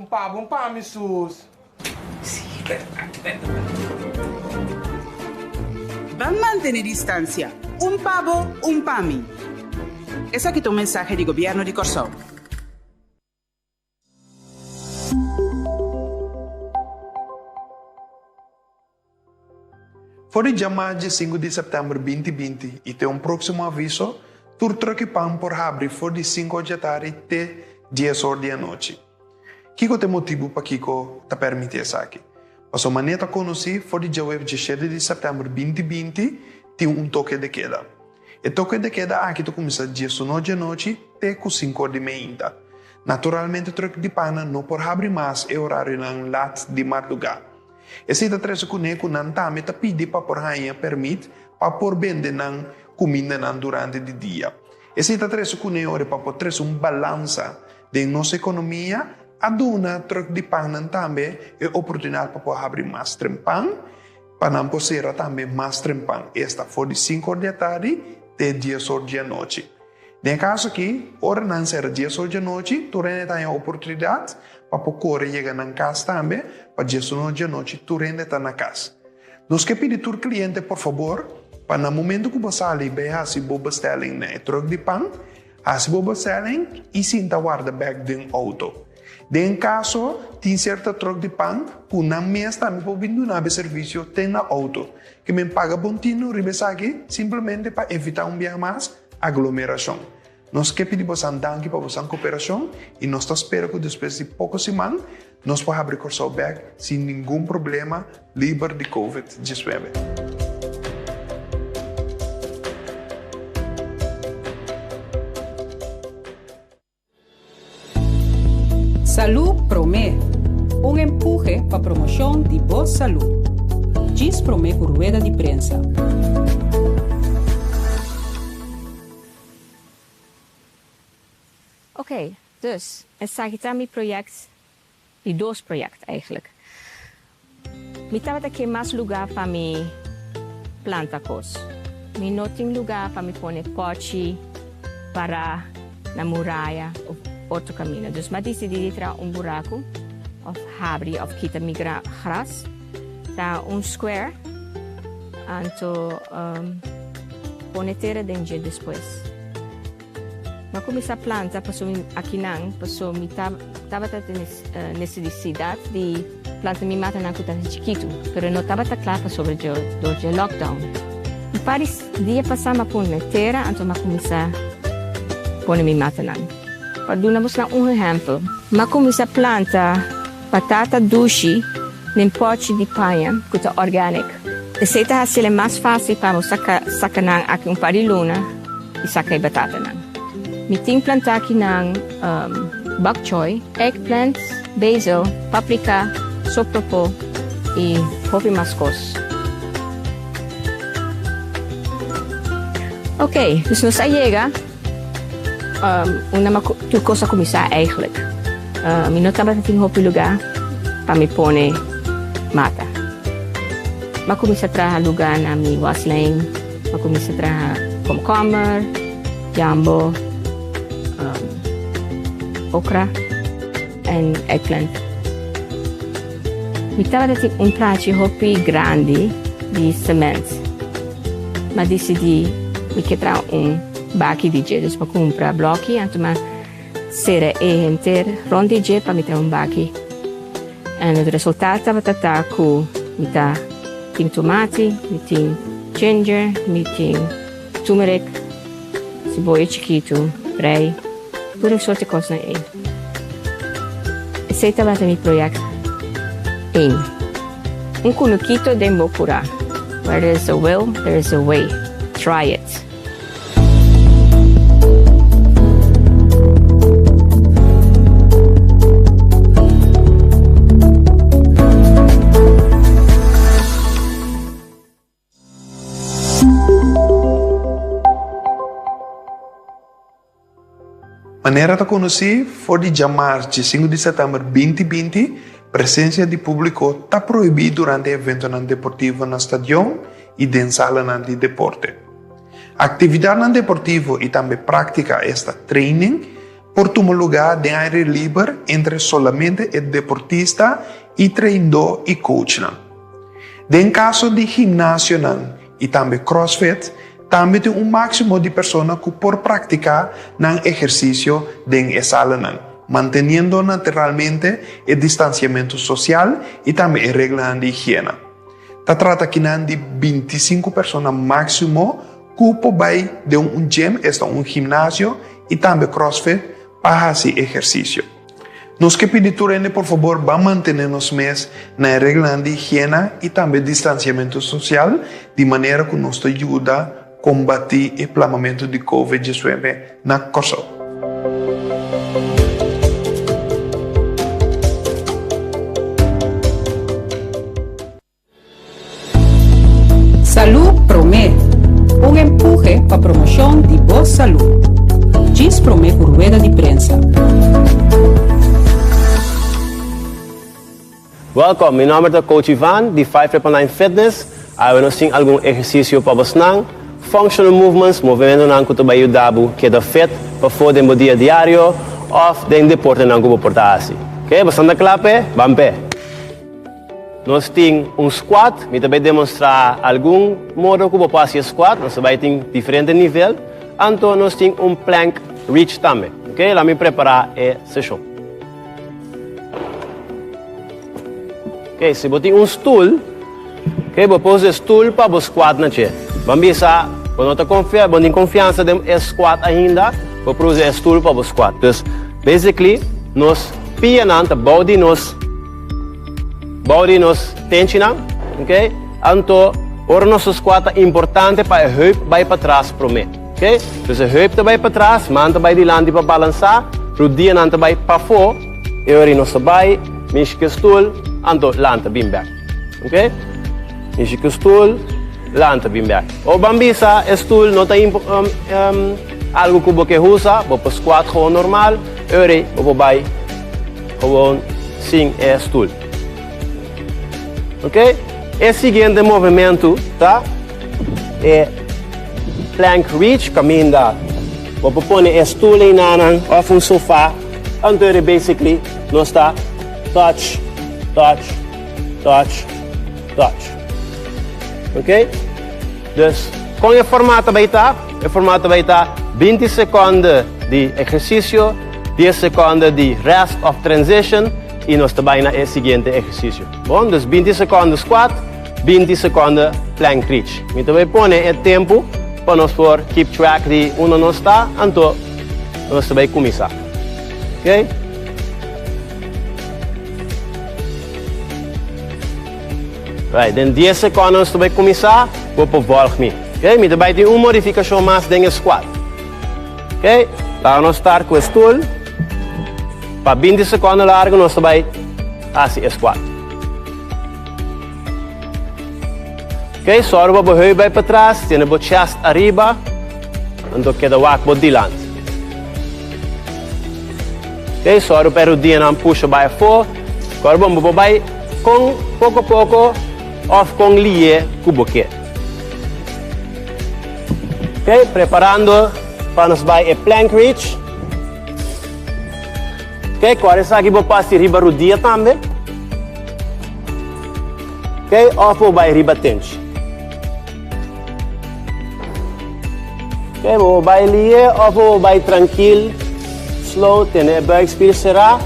pa, Jesus. Van a mantener distancia. Un pavo, un PAMI. Es aquí tu mensaje del gobierno de Corsó. Voor de chamada de 5 de setembro 2020 e tem próximo aviso, tur troque pan por abrir for de 5 da tarde até 10 horas da noite. Kiko tem motivo para Kiko te permitir isso aqui. Mas a maneira de conhecer for de dia 17 de setembro 2020 tem toque de queda. E toque de queda aqui tu começa dia 9 da noite até 5 horas da manhã. Naturalmente troque de pan não por abrir mais é horário não lat de madrugada. E se está três coneco não também te pede para por rainha permite para por vender não comida não durante o dia. E se está três coneco para por três balança de nossa economia, a dona troca de pão não também é oportunidade para por abrir mais trempão, para não poder também mais trempão. Esta foi de 5 horas da tarde até 10 horas da noite. No caso aqui, hora não será 10 horas da noite, tu ainda tem a oportunidade para poder chegar na casa também, para 10 horas da noite, tu ainda está na casa. Nós que pedir ao cliente, por favor, para no momento que você ali vai fazer boa bestelling na troca de pão, fazer boa bestelling e sinta guarda bag de auto. De caso, tem certa troca de pão, que na mês também pode vir no serviço, tem na auto, que me paga bontinho, ribesa aqui, simplesmente para evitar viagem mais, aglomeração. Nós que pedimos a danke para a cooperação e nós esperamos que depois de poucas semanas nós podemos abrir o bag sem nenhum problema, livre de Covid-19. Salud Promé, empuje para promoção de boa saúde. Diz Promé por rueda de prensa. Oké, dus het Sagitami-project, die DOS-project eigenlijk. Mi tava aqui mais lugar para mi planta cos. Mi não tem lugar para mi pôr pote para na muralha ou outro caminho. Dus mas decidi tirar buraco, of abrir, of quitar mi gras, dar square, anto pôr terra dentro depois. Mas começar a planta, aqui não, me estava necessidade de planta me mata na cuta de chiquito, mas não estava claro sobre o lockdown. E para dia passar a pôr terra, então começar a pôr me mata não. Para dar exemplo, mas começar a planta batata doce em pote de panha, que é orgânico. E se está é mais fácil para sacar aqui pariluna e sacar batata não. Mi ting planta aqui ng bok choy, eggplant, basil, paprika, sopropo e hopi mascos. Oké, dus nos llega una cosa começar eigenlijk. Mi não estava tendo hopi lugar para me pôr mata. Mas começa a trazer lugar na mi wasling, mas começa a trazer cucumber, jambo, okra and eggplant. Mi estava dando prato hopi grande de semente, mas decidi mi querer baki de gel para comprar bloco, então mas será inteiro ronde para me ter baki. E o resultado estava com mi tem tomate, mi tem ginger, mi tem turmeric, cebola chiquito, prei. Tudo soort coisa aí. Esse estava no meu projeto. Kunuquito de Mbokura. Where there is a will, there is a way. Try it. Maneira de conhecer foi de chamar de 5 de setembro 2020, presença de público está proibida durante eventos deportivos no estádio e na sala de deporte. Atividade deportiva e também prática esta training por tomar lugar de aire libre entre solamente el deportista y treinador y coach. En caso de gimnasio y también CrossFit, también tem máximo de personas que por practicar el ejercicio en sala, manteniendo naturalmente el distanciamiento social y también el regla de higiene. Se trata aquí de 25 personas máximo que vai de gym, un gimnasio y también CrossFit para hacer ejercicio. Nos que pedimos, por favor, va a mantenernos más en la regla de higiene y también distanciamiento social, de manera que nos ayuda a combatir el inflamamiento de COVID-19 en el corso. Salud Promé, un empuje para promoción de voz salud. Diz Promé por rueda de prensa. Welkom, mijn naam is coach Ivan, die 599 Fitness. We nog zien algum exercício para você. Functional movements, movimento não que vai ajudar que é fit para fazer no dia a dia ou de deporte não que portar assim. Ok, você anda clape, vamos pé. Nós temos squat, me também demonstrar algum modo que você pode squat, nós vai ter diferente nível. Então nós temos plank reach também. Ok, lá me preparar a sessão. Ok, se você tem stool, ok, você pode stool para você squat na chair. Vamos ver quando você tem confiança de squat ainda, você pode usar stool para você squat. Então, basically, nós pianamos, body nos tensionam, ok? Então, ora nosso squat é importante para a heup vai para trás para mim, ok? Então, a heup vai para trás, manta vai de lado para balançar, o dia não vai para fora, e ora nós vai, mexe o stool, então lanta bem back, ok? Mexe o stool, lanta bem back. O bambisa, stool não tem algo que você usa, você squat gewoon normal, ora você vai gewoon sim é stool. Ok? O seguinte movimento, tá? É plank reach, caminho da. Você põe o stool em nanan, ou um sofá, então basically nós está touch, touch, touch, touch. Ok? Dus com o formato vai estar, 20 segundos de exercício, 10 segundos de rest of transition. E nós também na seguinte exercício. Bom, dus 20 segundos squat, 20 segundos plank reach. Então vai pôr o tempo para nós for keep track de onde nós está, então nós vai começar. Ok? Right, em 10 segundos nós vai começar, vou voltar-me. Ok? Então vai ter uma modificação mais dentro do squat. Ok? Lá nós start com o stool. Para 20 segundos largo, nós vai fazer squat. Ok, só o barriga vai para trás, tem o chest arriba, então queda o ar de lado. Ok, só o perudinho não puxa vai fora, agora vamos vai com pouco a pouco, off com linha com o boquete. Ok, preparando para nós vai plank reach. Ok, agora essa aqui vou passar riba o dia também. Ok, ou vai riba tente. Ok, vou vai ali, ou vai tranquilo, slow, tem a back speed será.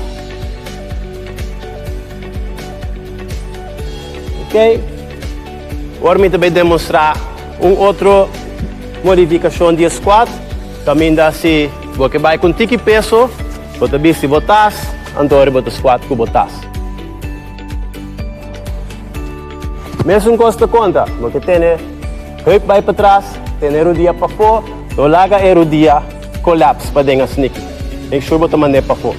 Ok, agora me também demonstrar outra modificação de squat. Também dá se você vai com tique peso. Você vê se botas, então você squat com botas. Mesmo custa conta, você tem heup vai para trás, tem o dia para fora, então larga o dia colapse para dentro sneak. Make sure você manda para fora.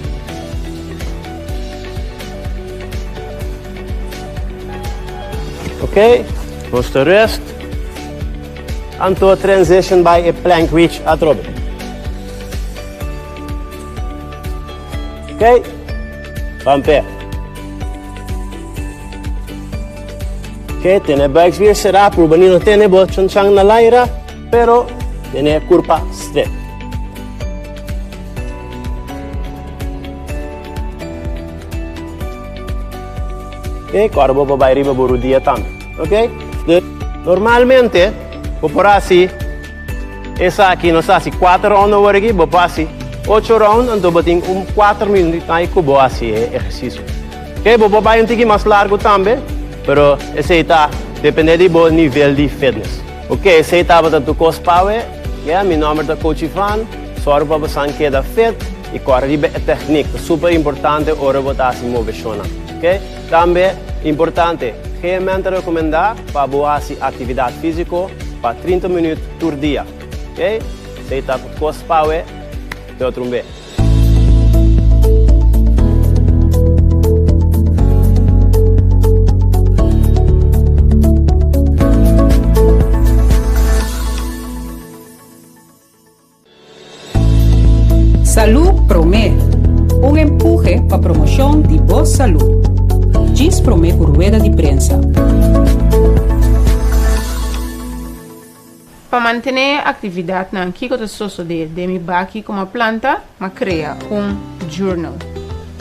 Ok, vamos to rest. Então transition by a plank reach atrobe. Ok? Vamos pé. Ok, tem a back speed será, por banino tem a bochon chang na laira, pero tem a curva straight. Ok? Agora vou para riba por dia também. Ok? Normalmente, vou por assim, essa aqui, não sei se 4 rounds agora aqui, vou para assim, 8 rounds, então vou ter 4 minutos aí que vou assim exercício. Ok? Vou para um pouquinho mais largo também, mas esse está depende do nível de fitness. Ok? Esse está para tu cost power, meu nome é Coach Ivan, só para você quedar fit e correr a técnica, super importante, ora você se mover. Ok? Também importante, realmente recomendar para você atividade física para 30 minutos por dia. Ok? Se está com cost power, te outro bem. Salud Promé, un empuje para promoción de boa salud. Diz Promé por rueda de prensa. Para mantener atividade na kiko te soso de mi baki como planta, ma crea un journal.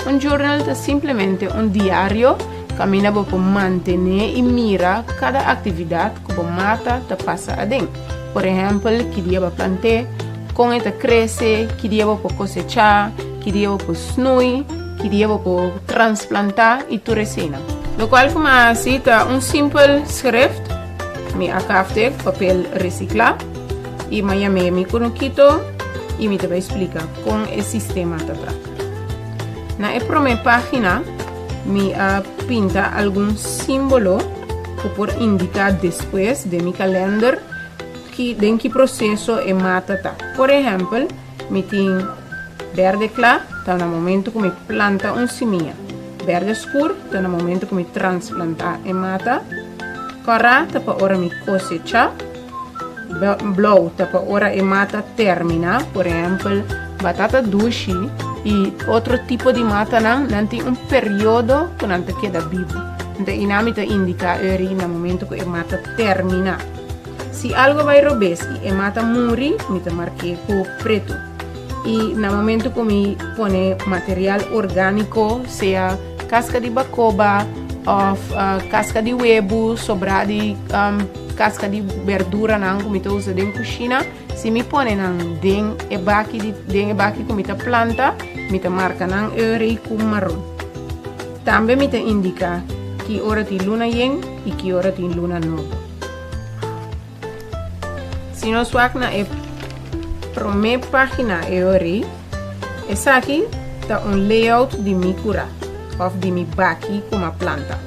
Un journal es simplemente un diario camina para mantener y mira cada actividad como mata te pasa adentro. Por ejemplo, que dia va plantar, con esta crece, que dia va por cosechar, que dia va por snui, que dia va por transplantar y tu resina. Lo cual como así está un simple script. Mi acafte papel recicla y me llamé mi conoquito y me te voy a explicar con el sistema de atrás. Na primera página me pinta algún símbolo que por indicar después de mi calendario que en qué proceso es mata. Por ejemplo, me tiene verde claro, está en el momento que me planta un semilla. Verde oscuro, está en el momento que me transplanta en mata. Corra, para ora mi cosecha. Blau, para ora e mata termina. Por ejemplo, batata dulce y otro tipo de mata nanti un periodo que nanti queda vivo. Entonces, inamita indica en el momento que e mata termina. Si algo va a robes y e mata muri, mi te marque con preto. Y en el momento que me pone material orgánico, sea casca de bacoba, of casca de huevo, sobra de casca de verdura que me usa en la cocina, si me pone den e baki que me planta, me marca en con marrón. También me indica que hora de luna yen y que hora de luna no. Si no suena e primera página ori, esa aquí está un layout de mi cura. Of de mi baki como planta.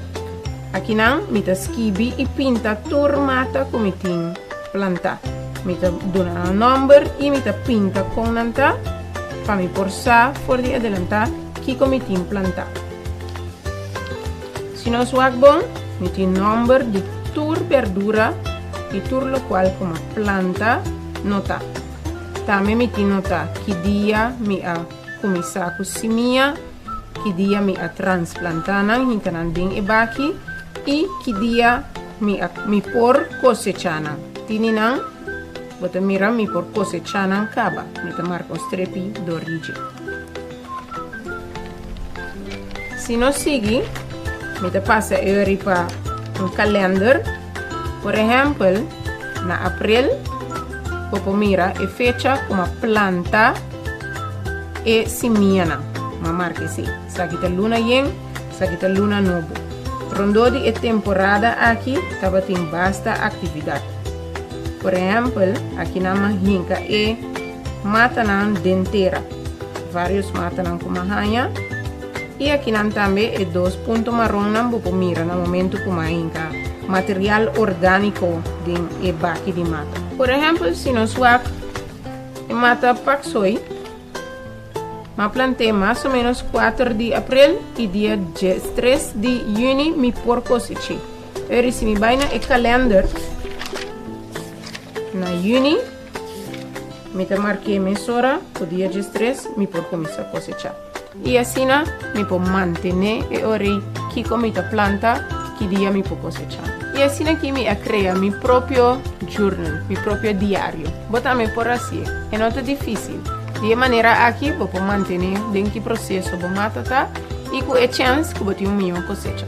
Aqui não, me ta skibi e pinta turmata como tin planta. Me ta dona um number e me ta pinta com nanta para me porsa for de adelantar que como tin planta. Se não suag bom, me tin number de tur verdura e tur lo qual como planta nota. Também me tin nota que dia me a começar com semilla. Que dia me a transplantanan hinkanan ding e baki e que dia me por cosechanan. Tininan, bota mira me por cosechanan kaba. Me te marco strepi do rige. Se não sigue, me te passa eu para um calendário. Por exemplo, na abril, popo mira e fecha como planta e semilla. Ma marque sì, sa kita luna yen, sa kita luna novo. Rondodi e temporada aqui, tava tem basta atividade. Por exemplo, aqui na mahinka e matanan dentera. Vários matanan com mahanha. E aqui nan também e 2 pontos marrom nan bupo mira no momento com mahinka. Material orgânico de e baki de mata. Por exemplo, se nós swak e mata paksoi, ma plantei mais ou menos 4 de abril e dia 3 de junho me por coseche. Eu recebi bem na calendário na junho, me marquei mesora, o dia 3 me por começar a cosechar. E assim me por manter e ore que como planta que dia me por cosechar. E assim que me cria meu próprio journal, meu próprio diário. Botame por assim, é não é difícil. De maneira aqui, vou manter dentro do processo, vou matar e com a chance que vou ter uma cosecha.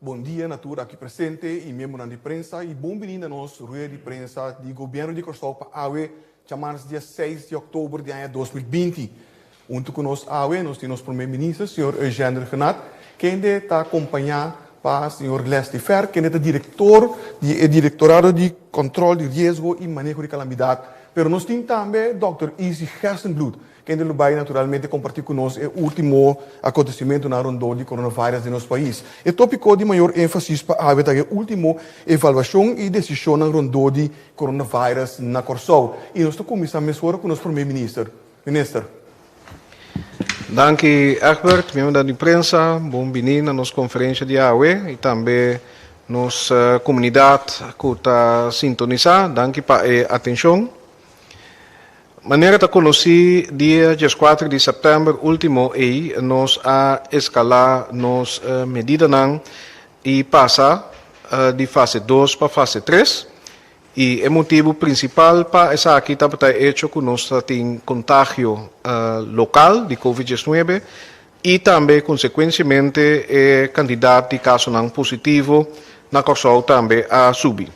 bom dia, natura aqui presente e membro da prensa e bom vindo a nós, rueda de prensa do governo de Corsol para AWE, chamamos dia 6 de outubro de ano 2020. Junto com nós, AWE, nós temos o primeiro-ministro, senhor Eugênio Renat, que está acompanhado para o senhor Leslie Fer, que é o diretor do Diretorado de Controle de Risco e Manejo de Calamidade. Mas nós temos também o Dr. Easy Gerstenbloed, que vai naturalmente compartilhar conosco o último acontecimento na ronda de coronavírus no nosso país. O tópico de maior ênfase para a última avaliação e decisão na ronda de coronavírus na Corsol. E nós começamos agora com o nosso primeiro-ministro. Ministro. Dank u, Egbert, membro da imprensa, bom-vindo na nossa conferência de AWE e também nossa comunidade que está sintonizada. Dank para a atenção. Maneira de conhecer, dia 4 de setembro, último aí, nós a escalar nos medidas e passa de fase 2 para fase 3. E o motivo principal para essa aqui está hecho que nós temos contágio local de Covid-19 e também, consequentemente, a quantidade de casos positivo na Corsol também a subir.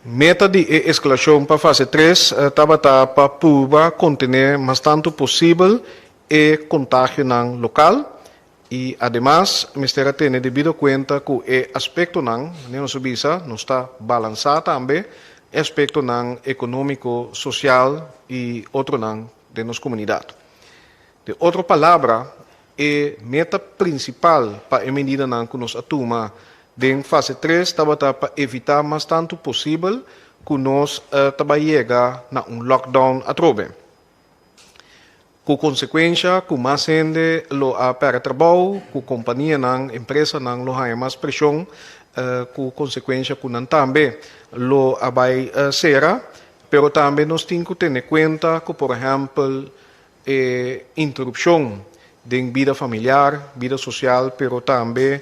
Meta de escalação para fase 3 estava para provar conter mais tanto possível o contágio local e, además, Ministério tem devido conta que o aspecto não está balançado também, aspecto econômico, social e outro de nossa comunidade. De outra palavra, a meta principal para a medida que nós tomamos em fase 3 estava para evitar mais tanto possível que nós chegar a lockdown a trove. Com consequência, que mais gente lo para trabalho, que companhia empresa lo há mais pressão, com consequência que não também lo vai ser, pero também nós temos que ter em conta que, por exemplo, interrupção de vida familiar, vida social, pero também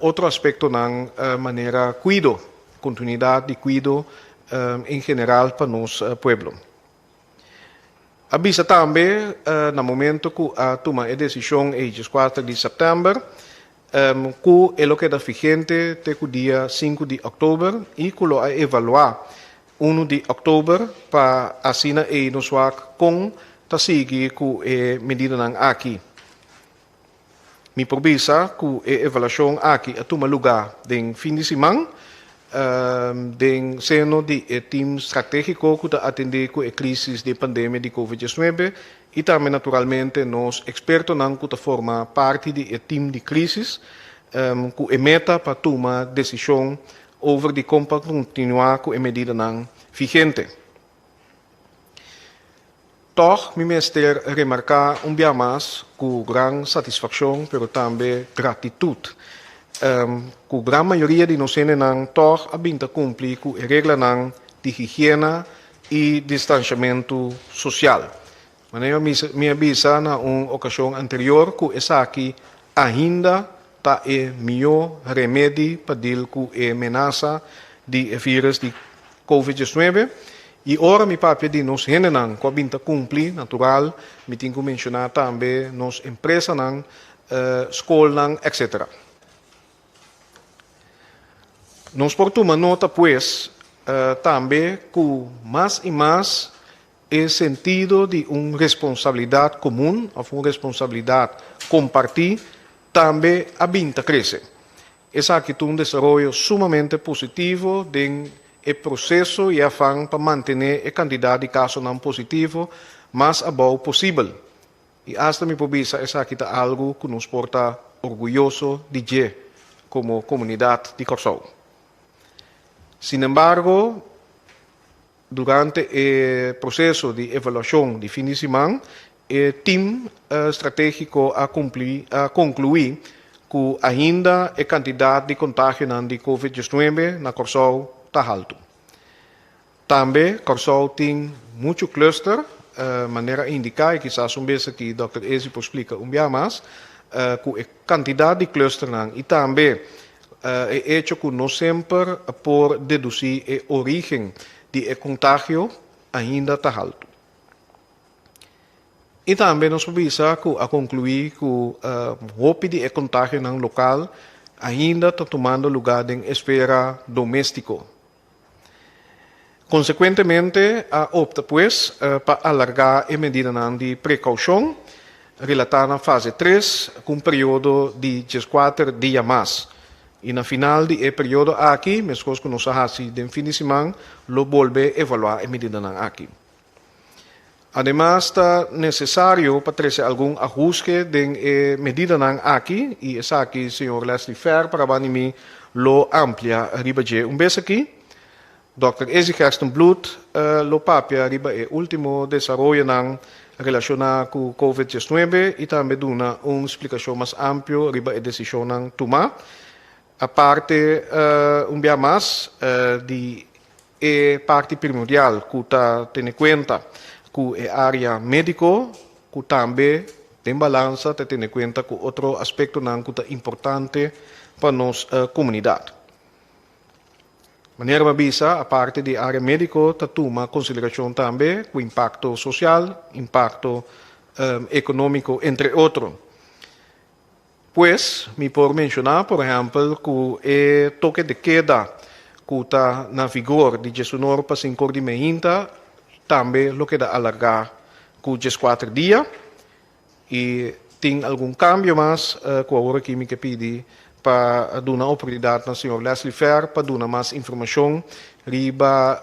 outro aspecto na maneira cuido, continuidade de cuido em geral para nosso pueblo. Avisa também, no momento que toma a decisão em 4 de setembro, que é o que está vigente até o dia 5 de outubro e que lo evaluar 1 de outubro para assinar e nos com a seguir com a medida aqui. Me provisa que a avaliação aqui toma lugar em fim de semana, em seno de time estratégico que está atender com a crise de pandemia de Covid-19 e também, naturalmente, nós expertos que formam parte do time de crise, que a meta para tomar decisão sobre de como continuar com a medida vigente. Toch, me minister remarcar dia mais com grande satisfação, mas também gratitude. Com a grande maioria de nós toch abinta cumprir com a regra de higiene e distanciamento social. Mas me avisa na ocasião anterior que essa aqui ainda está o melhor remédio para lidar com a ameaça do vírus de Covid-19. E ora me papel de nós renenan com a binta cumprir natural, me tenho que mencionar também nos empresas escola etc. Nós por tomar nota pues também que mais e mais é sentido de uma responsabilidade comum, ou uma responsabilidade compartilhada, também a binta cresce. Essa aqui é um desenvolvimento sumamente positivo de o processo e afã para manter a quantidade de casos não positivos mais abaixo possível. E hasta me provisa, essa aqui é algo que nos porta orgulhoso de ter como comunidade de Corsol. Sin embargo, durante o processo de avaliação de fim de semana, o time estratégico a concluir que ainda a quantidade de contágio de Covid-19 na Corsol está alto. Também, Corsol tem muito cluster, maneira indicar, e quizás vez que o Dr. Ezi explica dia mais, que a quantidade de cluster e também é hecho que nós sempre por deduzir a origem de contágio ainda está alto. E também nos avisa que a concluir que o roupa de contágio local ainda está tomando lugar en esfera doméstico. Consequentemente, opta pues para alargar a medida de precaução relatada à fase 3 com um período de 14 dias mais. E na final do período aqui, mesmo que nós assim de fim de semana, lo volve a evaluar a medida aqui. Además, está necessário para trazer algum ajuste de medida aqui, e essa aqui, senhor Leslie Fer, para mim, lo amplia ribaje. Vez aqui, Dr. Ezi Gerstenbloed, lo papia riba e último desenvolvimento nang relacionado com COVID-19 e também duna uma explicação mais ampla riba a decisão nang toma. A parte dia mais de parte primordial que está tendo em conta com a área médico, que também tem balança, está tendo em conta com outro aspecto nang que está importante para nossa comunidade. Maneira mabisa, a parte de área médico, está toma consideração também com impacto social, impacto econômico, entre outros. Pues, me por mencionar, por exemplo, que o toque de queda que está na vigor de 19 para 5 de meia, também lo queda alargar com 14 dias. E tem algum cambio mais que agora que me pedi para dar uma oportunidade ao senhor Leslie Fer para dar mais informação riba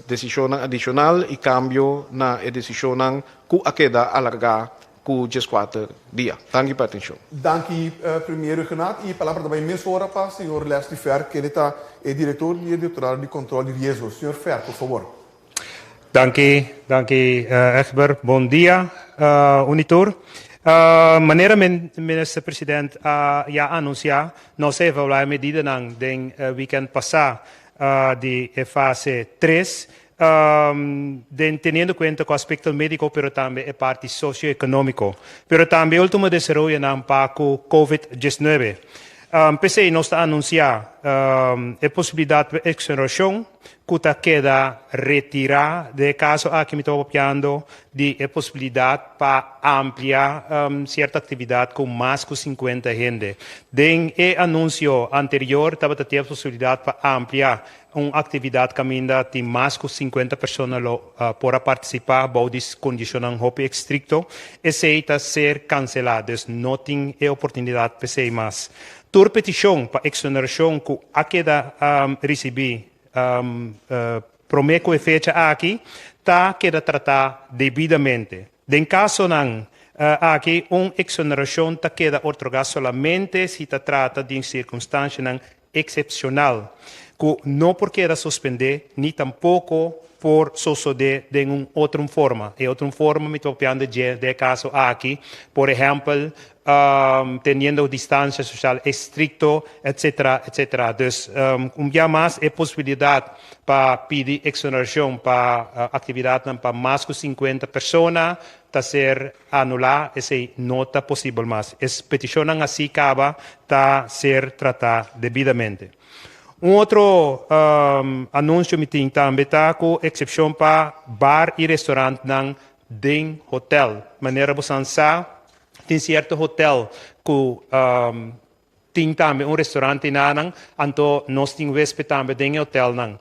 decisão adicional e cambio na decisão que a queda alargar com 14 dias. Dank u pela atenção. Dank u, primeiro Renato. E a palavra também mesmo hora para o senhor Leslie Fer, que ele está diretor do Diretorado de Controle de Riesgos. Senhor Fer, por favor. Dank u, Egbert. Bom dia, Unitor. Maneira minister presidente já anunciou nossa evaluação medida no weekend passado de fase 3, teniendo cuenta com o aspecto médico, pero também a parte socioeconômico, pero também o último desenvolvimento para o COVID-19. PC nos anunciar a possibilidade de exoneração que queda retirar de caso aqui me estou apoiando de a possibilidade para ampliar certa atividade com mais de 50 gente. Den o anúncio anterior estava a ter a possibilidade para ampliar uma atividade que ainda tem mais de 50 pessoas para participar, baudis condicionam hope estricto, esse está ser cancelado, não tem a oportunidade para ser mais. Tur petição para exoneração que a queda recebi prometo e fecha aqui, tá queda tratar devidamente. En caso não aqui exoneração tá queda otorgada solamente se se trata de circunstância excepcional, que não por queda suspender, nem tampouco por suceder de outra forma. E outra forma, me estou falando de caso aqui, por exemplo, teniendo distancia social estricto, etc., etc. Dus, dia mais é possibilidade para pedir exoneração para atividade para mais de 50 pessoas, está ser anulada, essa não está possível mais. Essa petição assim acaba está ser tratada devidamente. Outro anúncio me tem também está com exceção para bar e restaurante em hotel. Maneira você tem certo hotel que tem também restaurante nan, então nós temos também em hotel nan.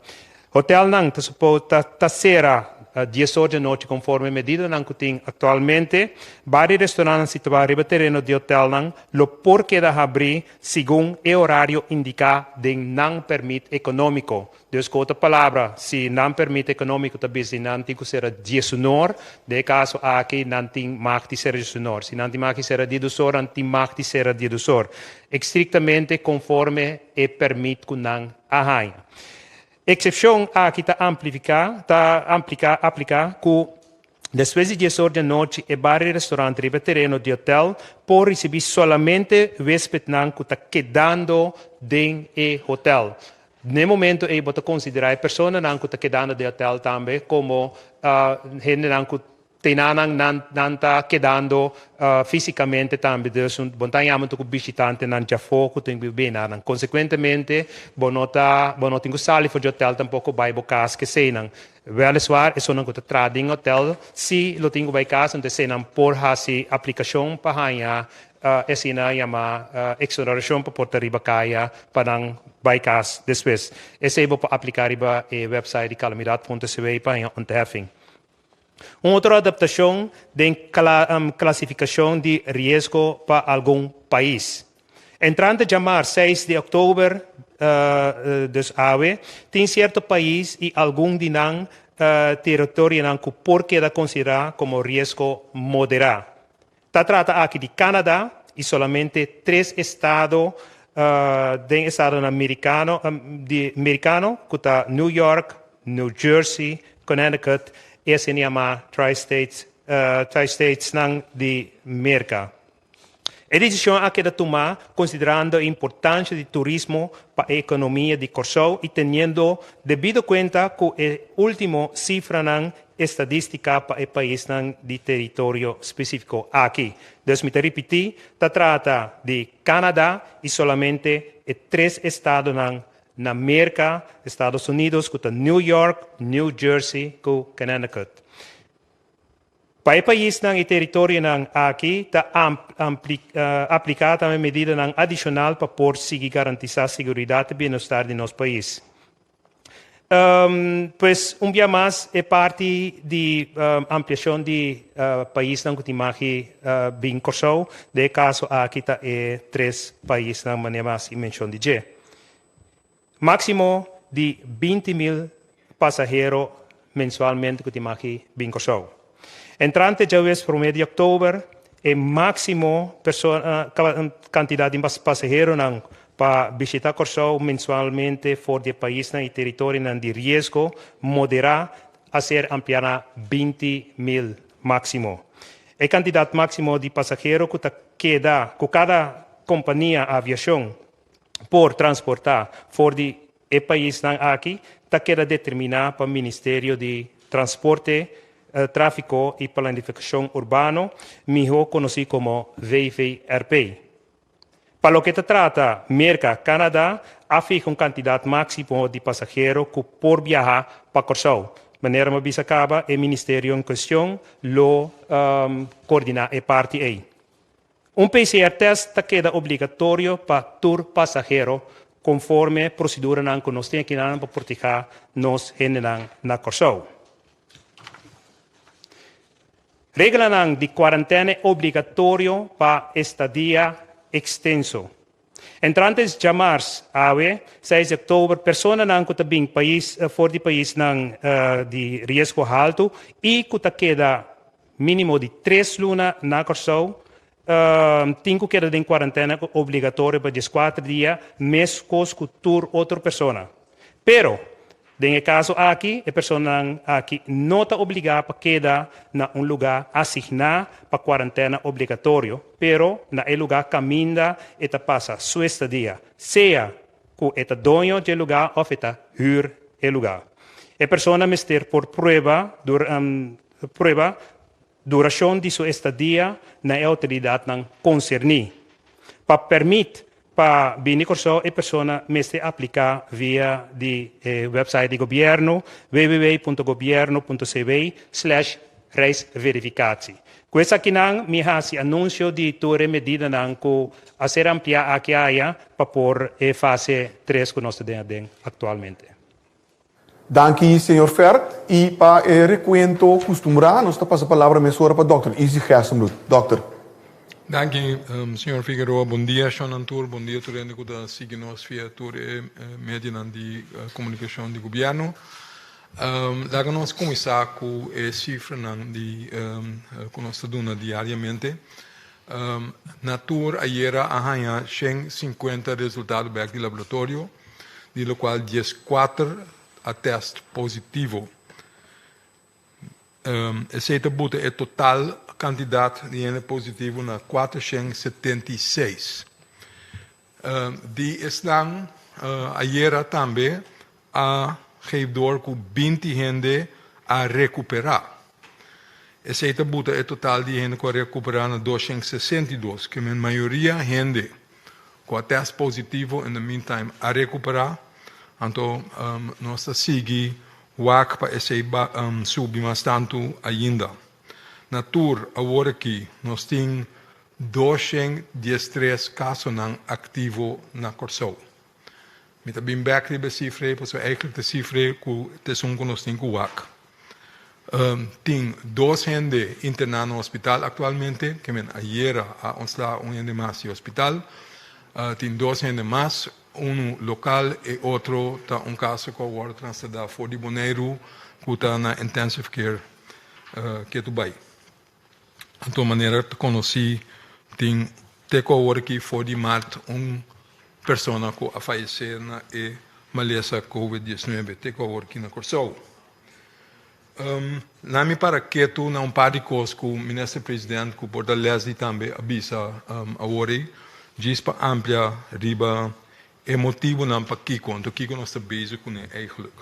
Hotel nan está suposto tá será 10 horas da noite conforme medida que tem atualmente. Vários restaurantes situados no terreno de hotel não lo porque da abrir segundo o horário indicado de não permite econômico. Dus com outra palavra, se não permite econômico também se não tem que ser 10 horas, de caso aqui não tem mais que ser 10 horas. Se não tem mais que ser 10 horas, não tem mais que ser 10 horas. Estritamente conforme e permite que não arranha. Exceção aqui está aplicar que depois de 10 horas da noite, o bar e restaurante e terreno de hotel pode receber somente o hóspede que está quedando dentro do hotel. No momento, eu vou considerar a pessoa que está quedando no hotel também como gente que não está quedando fisicamente também. Dus bom tanto que visitante não já foco tem que bem nada. Consequentemente, bom tem que sair do hotel tampouco vai bocar que sei não. Wel zwaar is zo'n goede trading hotel. Si lo tengo bij casa, então se não por hasi aplicação para ganhar esse na llama exoneração para porta riba kaya para bycas después. Esse é para aplicar riba e website de calamidade.cv para a ontheffing. Uma outra adaptação de classificação de risco para algum país. Entrando a chamar 6 de outubro dos AWE, tem certo país e algum de não território que por que considerar como risco moderado. Se trata aqui de Canadá e somente 3 estados de estado americano, que está New York, New Jersey, Connecticut, e se chama Tri-States de América. A decisão aqui de tomar, considerando a importância do turismo para a economia de Corsou e tendo devido conta com a última cifra estadística para o país de território específico aqui. Então, me repetir, se trata de Canadá e somente 3 estados na América, Estados Unidos, como New York, New Jersey, e Connecticut. Para o país e território aqui, está aplicada uma medida adicional para por seguir garantizar a segurança e bem-estar de nosso país. Pues, dia mais, é parte de ampliação de país que tem bem Corsou, de caso aqui está 3 países na maneira mais menção de G. Máximo de 20,000 passageiros mensualmente que tem aqui bem Corsou. Entrante já é por mês de outubro, é máximo quantidade de passageiros para visitar Corsou mensualmente fora do país e território de risco moderado a ser ampliada a 20,000 máximo. A quantidade máxima de passageiros que cada companhia de aviação por transportar fora do país aqui está queda determinada pelo Ministério de Transporte, Tráfico e Planificação Urbano, melhor conhecido como VVRP. Para o que se trata, América, Canadá, fija quantidade máxima de passageiros que por viajar para Corsou. De maneira que se acaba, o Ministério em questão lo coordena a parte aí. PCR test queda obrigatório para todo passageiro, conforme a procedura que nós temos aqui para proteger nos na Corsou. Regra de quarentena obrigatório para estadia extenso. Entrantes de março, 6 de outubro, pessoas que também fora do país de risco alto e que queda mínimo de 3 lunas na Corsou, tem que quedar em quarentena obrigatória para 14 dias, mesmo com outra pessoa. Pero, no caso aqui, a pessoa aqui não está obrigada a quedar em lugar assignado para quarentena obrigatório, pero no lugar caminha e passa sua estadia, seja que é dono do lugar ou está hur o lugar. A pessoa deve por prova duração de sua estadia na autoridade concernida. Para permitir para vir Corsou, a pessoa deve aplicar via de website do governo www.governo.cv/reisverificatie. Questo aqui mi hasi anúncio de toda medida que a ser ampliada aqui para por a fase 3 que nós temos atualmente. Danke, senhor Fer. E para o recuento costumado, nós passamos a palavra para o Dr. Easy Gerstenbloed. Dr. Danke, senhor Figueroa. Bom dia, Sean Antur. Bom dia, tudo que está seguindo via mídia de comunicação do governo. Lá que nós começamos com a cifra que nós estamos diariamente. Natur, ayer, arranha 50 resultados de laboratório, de lo qual 14 a teste positivo. Esse é total candidato de N positivo na 476. Die estão ayer também a geidor com 20 gente a recuperar. Esse é total de gente que recuperar na 262, que a maioria gente com teste positivo in the meantime a recuperar. Então, nós seguimos o para esse subir bastante ainda. Natur, agora aqui, nós temos 213 casos ativo na Corsou. Met de bimbekribe cifre, pues eigenlijk de cifre que es un conocido WAC. Tem 2 gente internada no hospital actualmente, que ayer a ons lá gente más no hospital. Tem 2 gente más, um local e outro está caso que agora transladado for de Bonaire, que está na intensive care que tu vai. Então, maneira que conheci, tem agora que for de março pessoa que a falecer na malesa COVID-19, agora aqui na Corsou. Nami para que tu não pare coisa que o ministro-presidente que por Leslie também avisa agora, diz para amplia riba emotivo não para Kiko, então Kiko não está bezig com ele eigenlijk.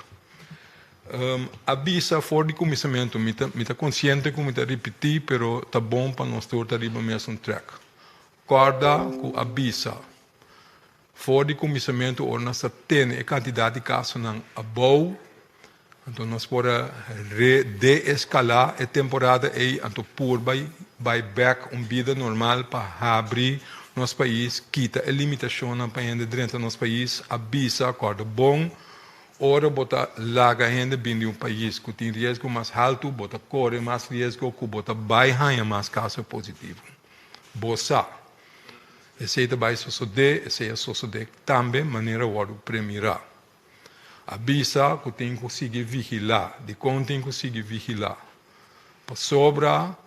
Avisa for de começamento, me tá consciente que me tá repetir, pero tá bom para nós tortar riba mesmo track. Corda que avisa for de começamento ou nós tem a quantidade de casos não above. Então, nós podemos reescalar a temporada aí, então, por vai back vida normal para abrir nosso país, quita a limitação para ainda dentro do nosso país, avisa, acorda bom, ora, bota larga ainda bem de país que tem risco mais alto, bota corre mais risco, que bota vai mais casos positivos. Bossa. Esse aí vai suceder, também, maneira de premirar. Avisa que tem que seguir vigilar, de como tem que seguir vigilar. Para sobra,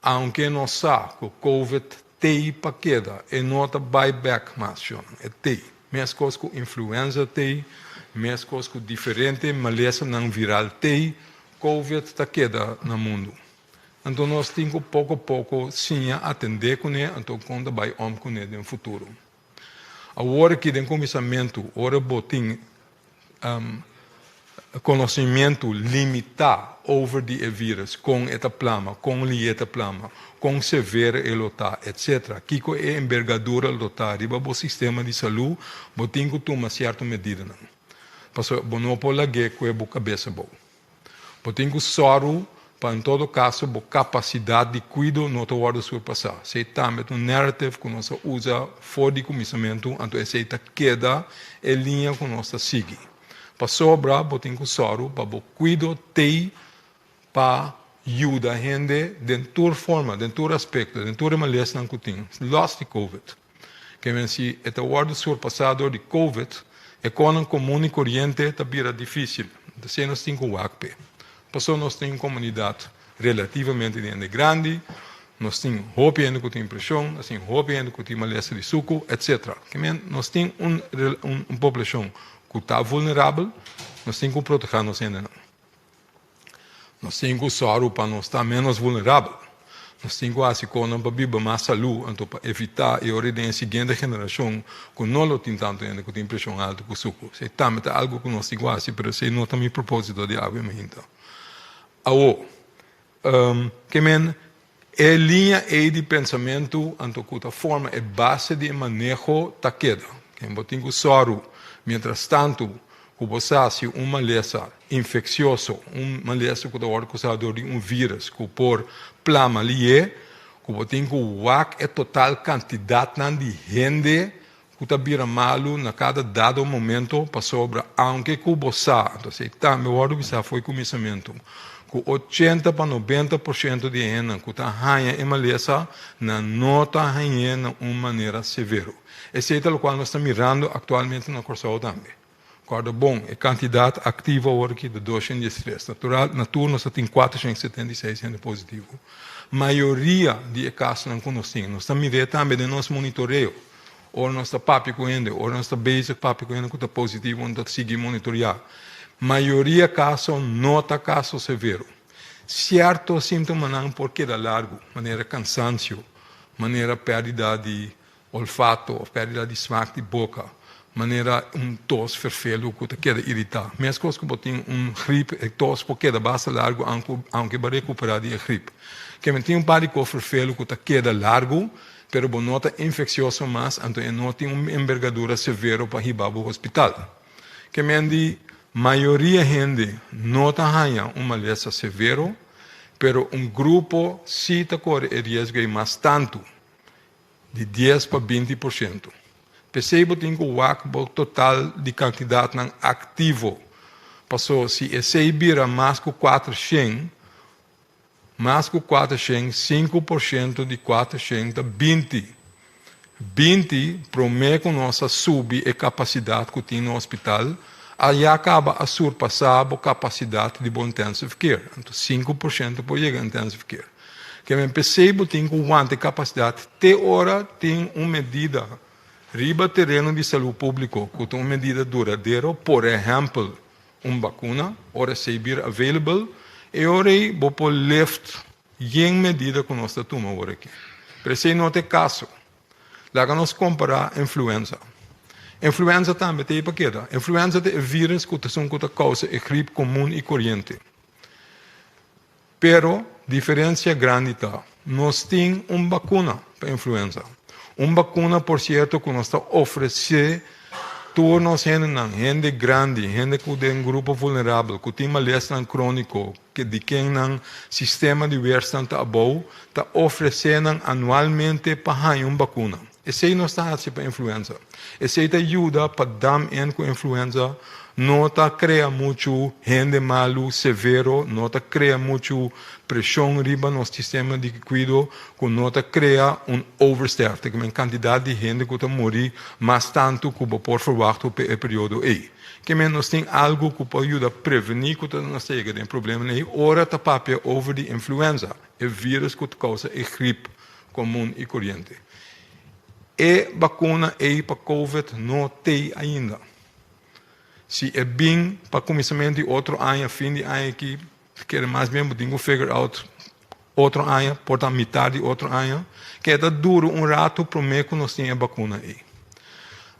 aunque não sabe que o COVID tem para queda, e não está buyback mais, é tem. Mesmo coisa que influenza tem, mesmo coisa que diferente, maleza não viral tem, COVID está queda no mundo. Então nós temos que pouco a pouco sim atender com ele, então quando vai com ele no futuro. Agora que tem começamento, agora botem conhecimento limitado over die vírus, com esta plama, com lieta plama, com severa elota, etc. Kiko é envergadura lota, riba o sistema de saúde, botem que tomar certa medida. Passo, não pode lagar com a cabeça boa. Botem que soro, para em todo caso, a capacidade de cuidado não te vai surpassar. Se também um narrative que nós usa fora de começamento, então essa queda é linha que nós seguimos. Para sobrar, botem que soro, para o cuidado ter, para ajudar a gente dentro da forma, dentro do aspecto, dentro da maleza que tem. Lost de COVID. Que se este word surpassado de COVID, é quando comum e corrente está bem difícil. Então, nós temos o WACP. Passou, nós temos uma comunidade relativamente grande, nós temos roupa que tem pressão, nós temos roupa que tem maleza de suco, etc. Que nós temos uma população que está vulnerável, nós temos que proteger-nos ainda não. Nós temos que usar para não estar menos vulnerável. Nós temos que fazer para viver mais saúde, então para evitar a origem da seguinte geração que não tem tanto ainda, que tem pressão alta com o suco. Isso também é algo que nós temos que fazer, mas isso não é o propósito de água. Agora, a linha de pensamento, então, que a forma é base de manejo da queda. Que tem que usar, mientras tanto, que você hace uma maleza infecciosa, uma maleza que é causada de vírus, que por plama ali que você tem que usar a total quantidade de gente que está vira malo na cada dado momento para sobra, aunque que você, então, também o que foi começamento. Que 80 para 90% de gente que está ganhando em maleza não está ganhando de uma maneira severa. Esse é o qual nós estamos mirando atualmente na Corsou também. Corda bom, a quantidade ativa agora aqui de 213. Natural, nós temos 476 gente positivo. Maioria de casos não conhecemos. Nós estamos mirando também de nosso monitoreio. Ou nós estamos papi com ele, ou nós estamos basic papi com ele que está positivo, onde seguimos monitorear. Maioria casos não está caso severo. Certo síntoma não porque é largo, maneira cansaço, maneira perda de olfato, perda de smaak de boca, maneira tos vervelho que queda irritar. Mesmo que você tem gripe, tos porque é bastante largo, aunque vai recuperar de gripe. Que tem par de vervelho que queda largo, pero não está infeccioso mais, então não tem uma envergadura severa para ir ao hospital. Que maioria gente não está ganhando uma maleza severa, pero grupo sim está correndo risco mais tanto. de 10 para 20%. Percebo que o total de candidato não ativo. Passou, se esse vira mais que 400, 5% de 400 é 20. 20 promete que nossa subir a capacidade que tem no hospital, aí acaba a surpassar a capacidade de bom intensive care. Então, 5% pode chegar a intensive care. Que eu percebo que tem que capacidade, até hora tem uma medida, riba terreno de saúde público, que tem uma medida duradoura, por exemplo, uma vacuna, ora se vir available, e ora vou pôr left, em medida que nós estamos agora aqui. Para se não ter caso, lá que nós comparar influenza. Influenza também tem para quê? Influenza é vírus que causa a gripe comum e corrente. Pero, diferença grande está. Nós temos uma vacuna para influenza. Uma vacuna, por certo, que nós está oferecendo todos gente grande, gente que tem um grupo vulnerável, que tem malestar crônico, que de quem não sistema de weerstand está bom, está oferecendo anualmente para uma vacuna. Esse aí não está para influenza. Esse aí ajuda para dar com influenza, não está cria muito gente malo, severo, não está cria muito pressão riba no sistema de cuidado, que não está cria overstaff, tem uma quantidade de gente que está morrer mais tanto que por verwacht op o período aí. Que nós tem algo que pode ajudar a prevenir que nós tenhamos problema aí. Ora está papel over de influenza, o vírus que causa a gripe comum e corrente. E vacuna aí para COVID não tem ainda. Se é bem para começamento de outro ano, fim de ano aqui, quer mais mesmo, tenho que figure out outro ano, portanto, metade de outro ano, que é duro rato para mim que nós temos a vacuna aí.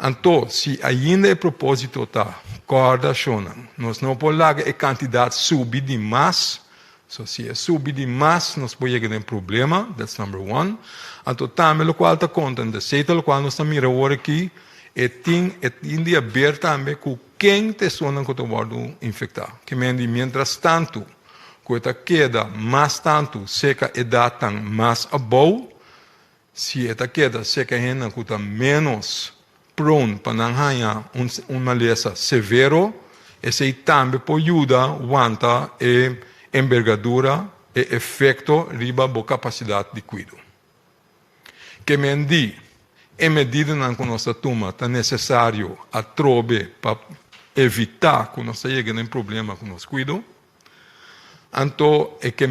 Então, se ainda é propósito tá, corda chona, nós não podemos largar a quantidade subir demais. So, se é subir demais, nós podemos ter um problema, that's number one. Então, também o qual está contando, seita o qual nós estamos mirando aqui, e tem de ver também com quem te sonan que te vai infectar. Que mientras tanto, que te queda mais tanto, seca idade tão mais abaixo, se te queda seca gente que está menos prone para não ganhar uma lesão severo, esse aí também pode ajudar a aguentar a envergadura e efeito riba da capacidade de cuidado. Que em medida que nós tomamos, é necessário a trobe para evitar que nós cheguemos em problema com nosso cuidado. Então, é que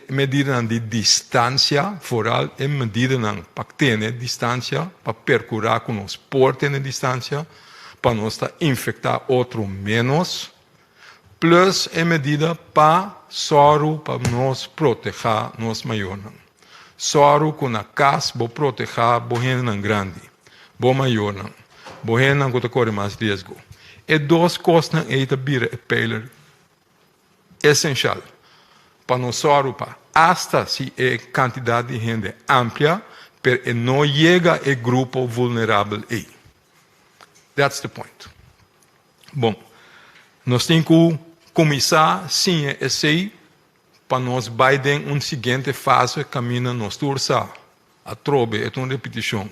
medida de distância foral, é medida para ter distância, para percurar com nós portem a distância, para nós infectar outro menos, plus é medida para soro, para nós proteger nós maior. Soro com a casa, vou proteger, vou gente grande, vou maior, vou gente que corre mais risco. E duas coisas aí também é peiler essencial para nós soro para hasta se é quantidade de gente ampla, pero não chega a grupo vulnerável aí. That's the point. Bom, nós temos que começar sim esse para nós Biden seguinte fase caminha nos turça a trobe é uma repetição.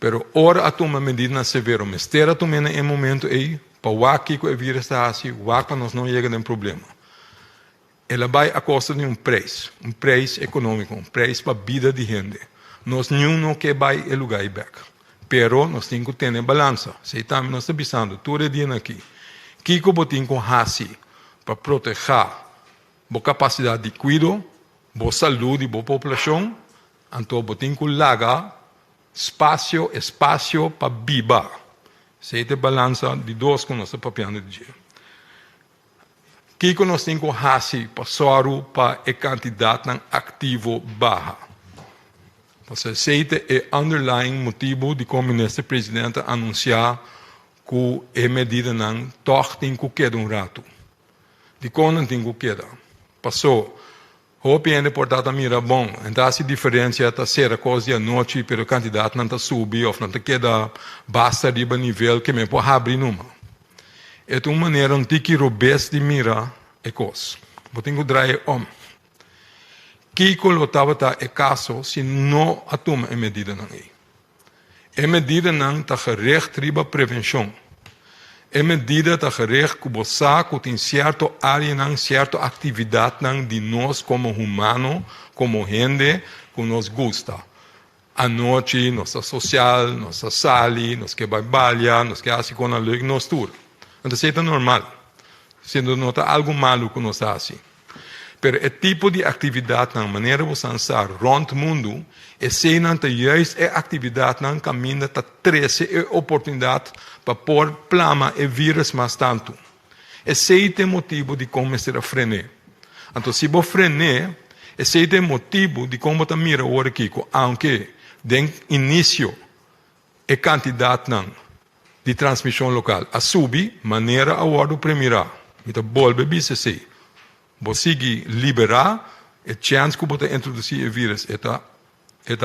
Pero ora a tomar medida severa, mas terá tomando em momento aí para o aqui que o vírus está assim, o para nós não chega a problema. Ela vai a custa de um preço econômico, um preço para a vida de gente. Nós não quer vai o lugar e back. Pero nós temos que ter balança. Se estamos nós pensando todo dia aqui, que eu tenho que fazer para proteger a capacidade de cuidado, a saúde da população, então eu tenho que largar espaço para viver. Se é a balança de dois que nós estamos papando de dia. Que nós temos que fazer para a quantidade ativo baixa. Então, esse é o underlying motivo de como o ministro-presidente anunciar que a medida não tem que quedar rato. De quando tem que quedar. Passou. Hope é portanto mira bom. Então, a diferença está ser coisa de noite, pero o candidato não está subir, ou não está queda basta de nível que me pode abrir numa. É uma maneira um tique robusta de mirar a coisa. Eu tenho que drive Kiko lo tabata e caso se não atoma a medida não é. A medida não está gericht riba prevenção. A medida está gericht que você tem certa área, não certa atividade não de nós como humano, como gente, que nos gusta. A noite, nossa social, nossa sali, nós que vai balhar, nós que assim com a lei, nós tudo. Então, isso é normal. Sendo nota algo malo que nós assim. Pero o tipo de atividade, na maneira que você ansar rond o mundo, esse não é juist a atividade não caminha para trazer a oportunidade para pôr plama e vírus mais tanto. Esse é o motivo de começar a frenar. Então, se você frenar, esse é o motivo de como você mira o Kiko, aunque de início a quantidade não de transmissão local a subir, maneira a hora primeira, então volve a ser. Você liberar a chance que você introduzir o vírus é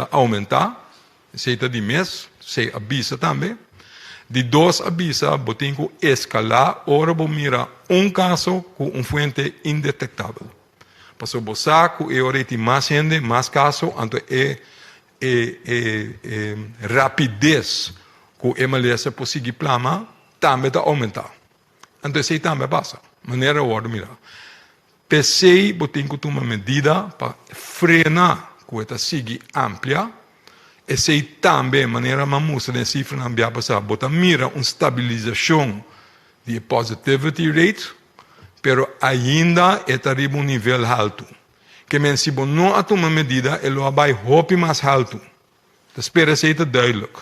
aumentar, seja de mês, se avisa também. De 2 avisa, você tem que escalar, ora você mira caso com fonte indetectável. Para você que tem mais gente, mais casos, então rapidez que a MLS consegue plasmar, também está aumentar. Então, isso também passa. Maneira de mirar. PC, você tem que tomar medida para frenar que esta siga ampla. Esse também, maneira mamusa de cifra não vai passar. Você mira uma estabilização de positivity rate, pero ainda está em um nível alto. Que se você não toma medida, ele vai hopi mais alto. Então, espera se isso duidelijk.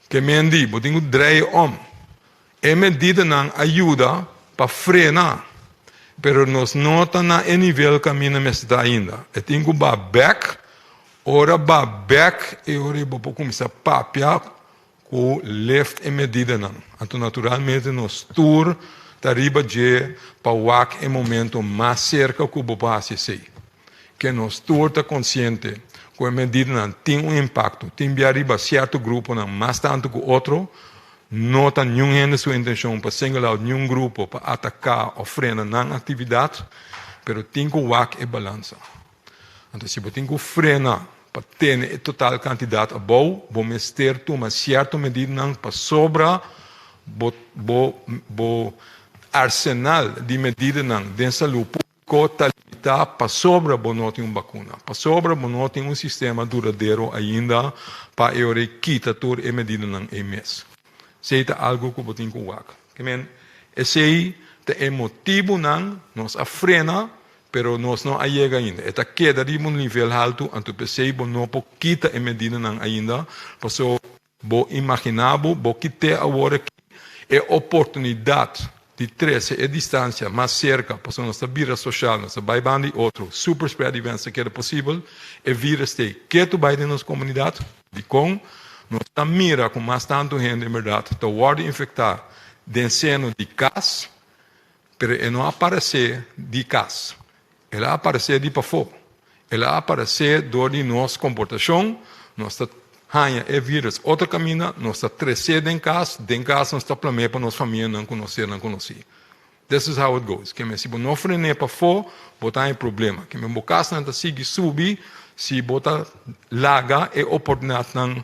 Que você tem que draaien om. A medida não ajuda para frenar. Pero nós não está na nível caminho mesmo ainda. E tem que back, ora back e ora vou começar a papiar com left e medida não. Então naturalmente nós tour tariba de para o momento mais cerca que o passe sei. Que nós tour está consciente que a medida não tem impacto, tem arriba certo grupo não mais tanto que outro. Não tem nenhuma sua intenção para singular nenhum grupo para atacar ou frenar na atividade, mas tem que ter balança. Então, se você tem que frenar para ter a total quantidade boa, vamos ter uma certa medida para sobrar o arsenal de medidas de saúde pública para sobrar não ter uma vacuna, para sobrar não ter um sistema duradouro ainda para quitar toda a medida em mês. Seja algo que você tem que fazer. Esse é o motivo não nos frena, mas nós não chega ainda. Está queda de um nível alto, então você não pode quitar a medida ainda, porque você imaginar, você quitar agora a oportunidade de trazer a distância mais cerca, porque nossa vida social, nossa baibanda e outro, super spread events que é possível, e vírus tem que tu vai na nossa comunidade, de com nós mira com mais tanto gente, em verdade, está infectar de seno de casos, mas ele não aparece de casos. Ele aparece de para fora. Ele aparece de nossa comportação, nossa ranha é vírus. Outro caminho, nós está crescendo em casa nós está planejando para nossa família não conhecer. This is how it goes. Que se você não frenar para fora, você tem problema. Que se casa não sigue subir, se você larga, é oportunidade não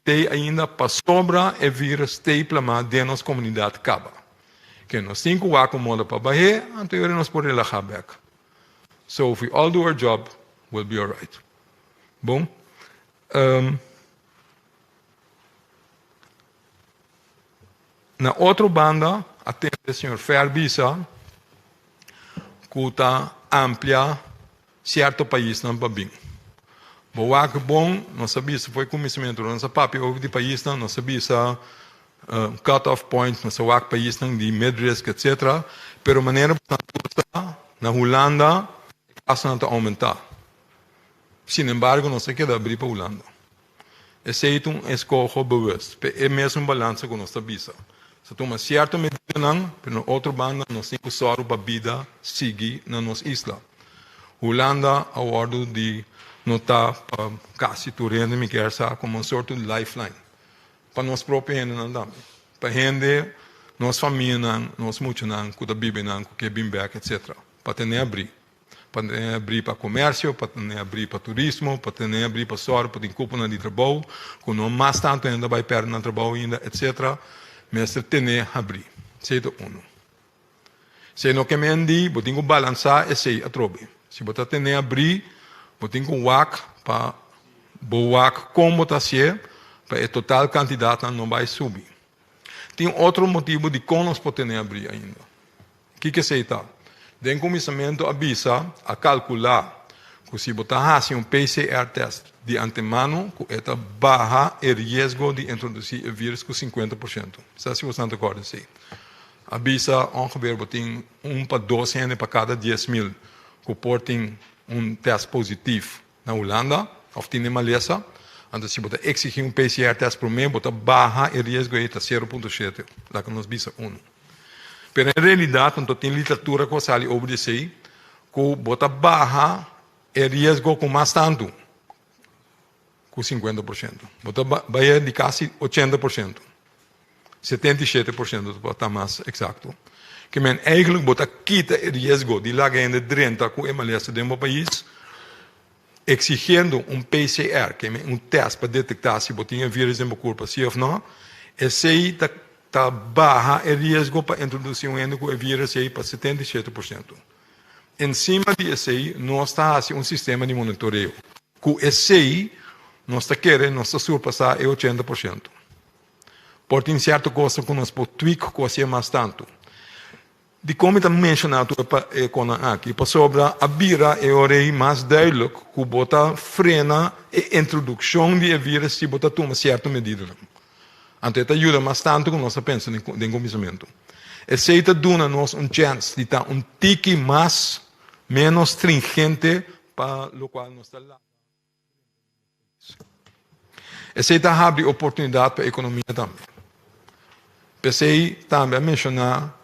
tem ainda para sobrar e vírus tem plamado de nossa comunidade acaba. Que nós temos que acomodar para baixar, então nós podemos relaxar back. So if we all do our job, we'll be all right. Bom? Na outra banda, até o senhor Ferbisa, que está amplia certo país não para bem. Boa que bom, não sabia se foi conhecimento, não sabia over de país, não sabia se cut-off point, não sabia que país não de mid-risk, etc. Pero maneira na Holanda, a não está aumentar. Sin embargo, não se queda abrir para a Holanda. Esse é um escolho bewust, é mesmo um balanço que nós sabemos. Se toma certa medida, não, pero na outra banda, nós temos que usar para a vida seguir na nossa isla. Holanda, a ordem de não está quase turendo me quer saber como uma sorte de lifeline para nós próprios gente não dá para gente nossa família não nós muito não que da bíblia não que bem back etc para ter abrir para abrir para comércio, para abrir para turismo, para abrir para soro, para cúpula de trabalho, com não mais tanto ainda vai perto no trabalho ainda, etc. Mas tem abrir. Seito uno. Se não que me andi, vou ter que balançar e sei a trobe. Se você tem abrir, vou ter que WAC para WAC como está ser, para a total quantidade não vai subir. Tem outro motivo de como nós podemos abrir ainda. O que é isso? Den comissamento avisa a calcular que se você faz PCR test de antemano, que esta baja o risco de introduzir o vírus com 50%. Sabe se você não acorda assim? Avisa ongeveer 1 para 2 gente para cada 10.000 que portem test positivo na Holanda, ou em Malesa. Então, se você exigir PCR test por mês, você baja o risco de 0,7. Lá que nós avisa 1. Pero em realidade, não tem literatura que sale over de sei, que você baja o risco com mais tanto, com 50%. Você vai de quase 80%. 77% para estar mais exato. Que men eigenlijk você quita o risco de lá de 30 com a Malesa de um país, exigindo PCR, que é teste para detectar se você tem vírus em corpo, sim ou não, esse aí está baja o risco para introduzir com vírus aí para 77%. Em cima desse aí, nós estamos fazendo sistema de monitoreio. Com esse aí, nós estamos querendo surpassar 80%. Portanto, em certa coisa que nós podemos tweak coisa mais tanto. De como está mencionado aqui, para sobre a bira é hora mais duidelijk que você frena a introdução de vírus se você toma certa medida. Então, isso ajuda bastante com nós pensamos em comissamento. Esse está dando nos chance de estar tique menos stringente para o qual nós está lá. Esse está abre oportunidade para a economia também. Pensei também a mencionar,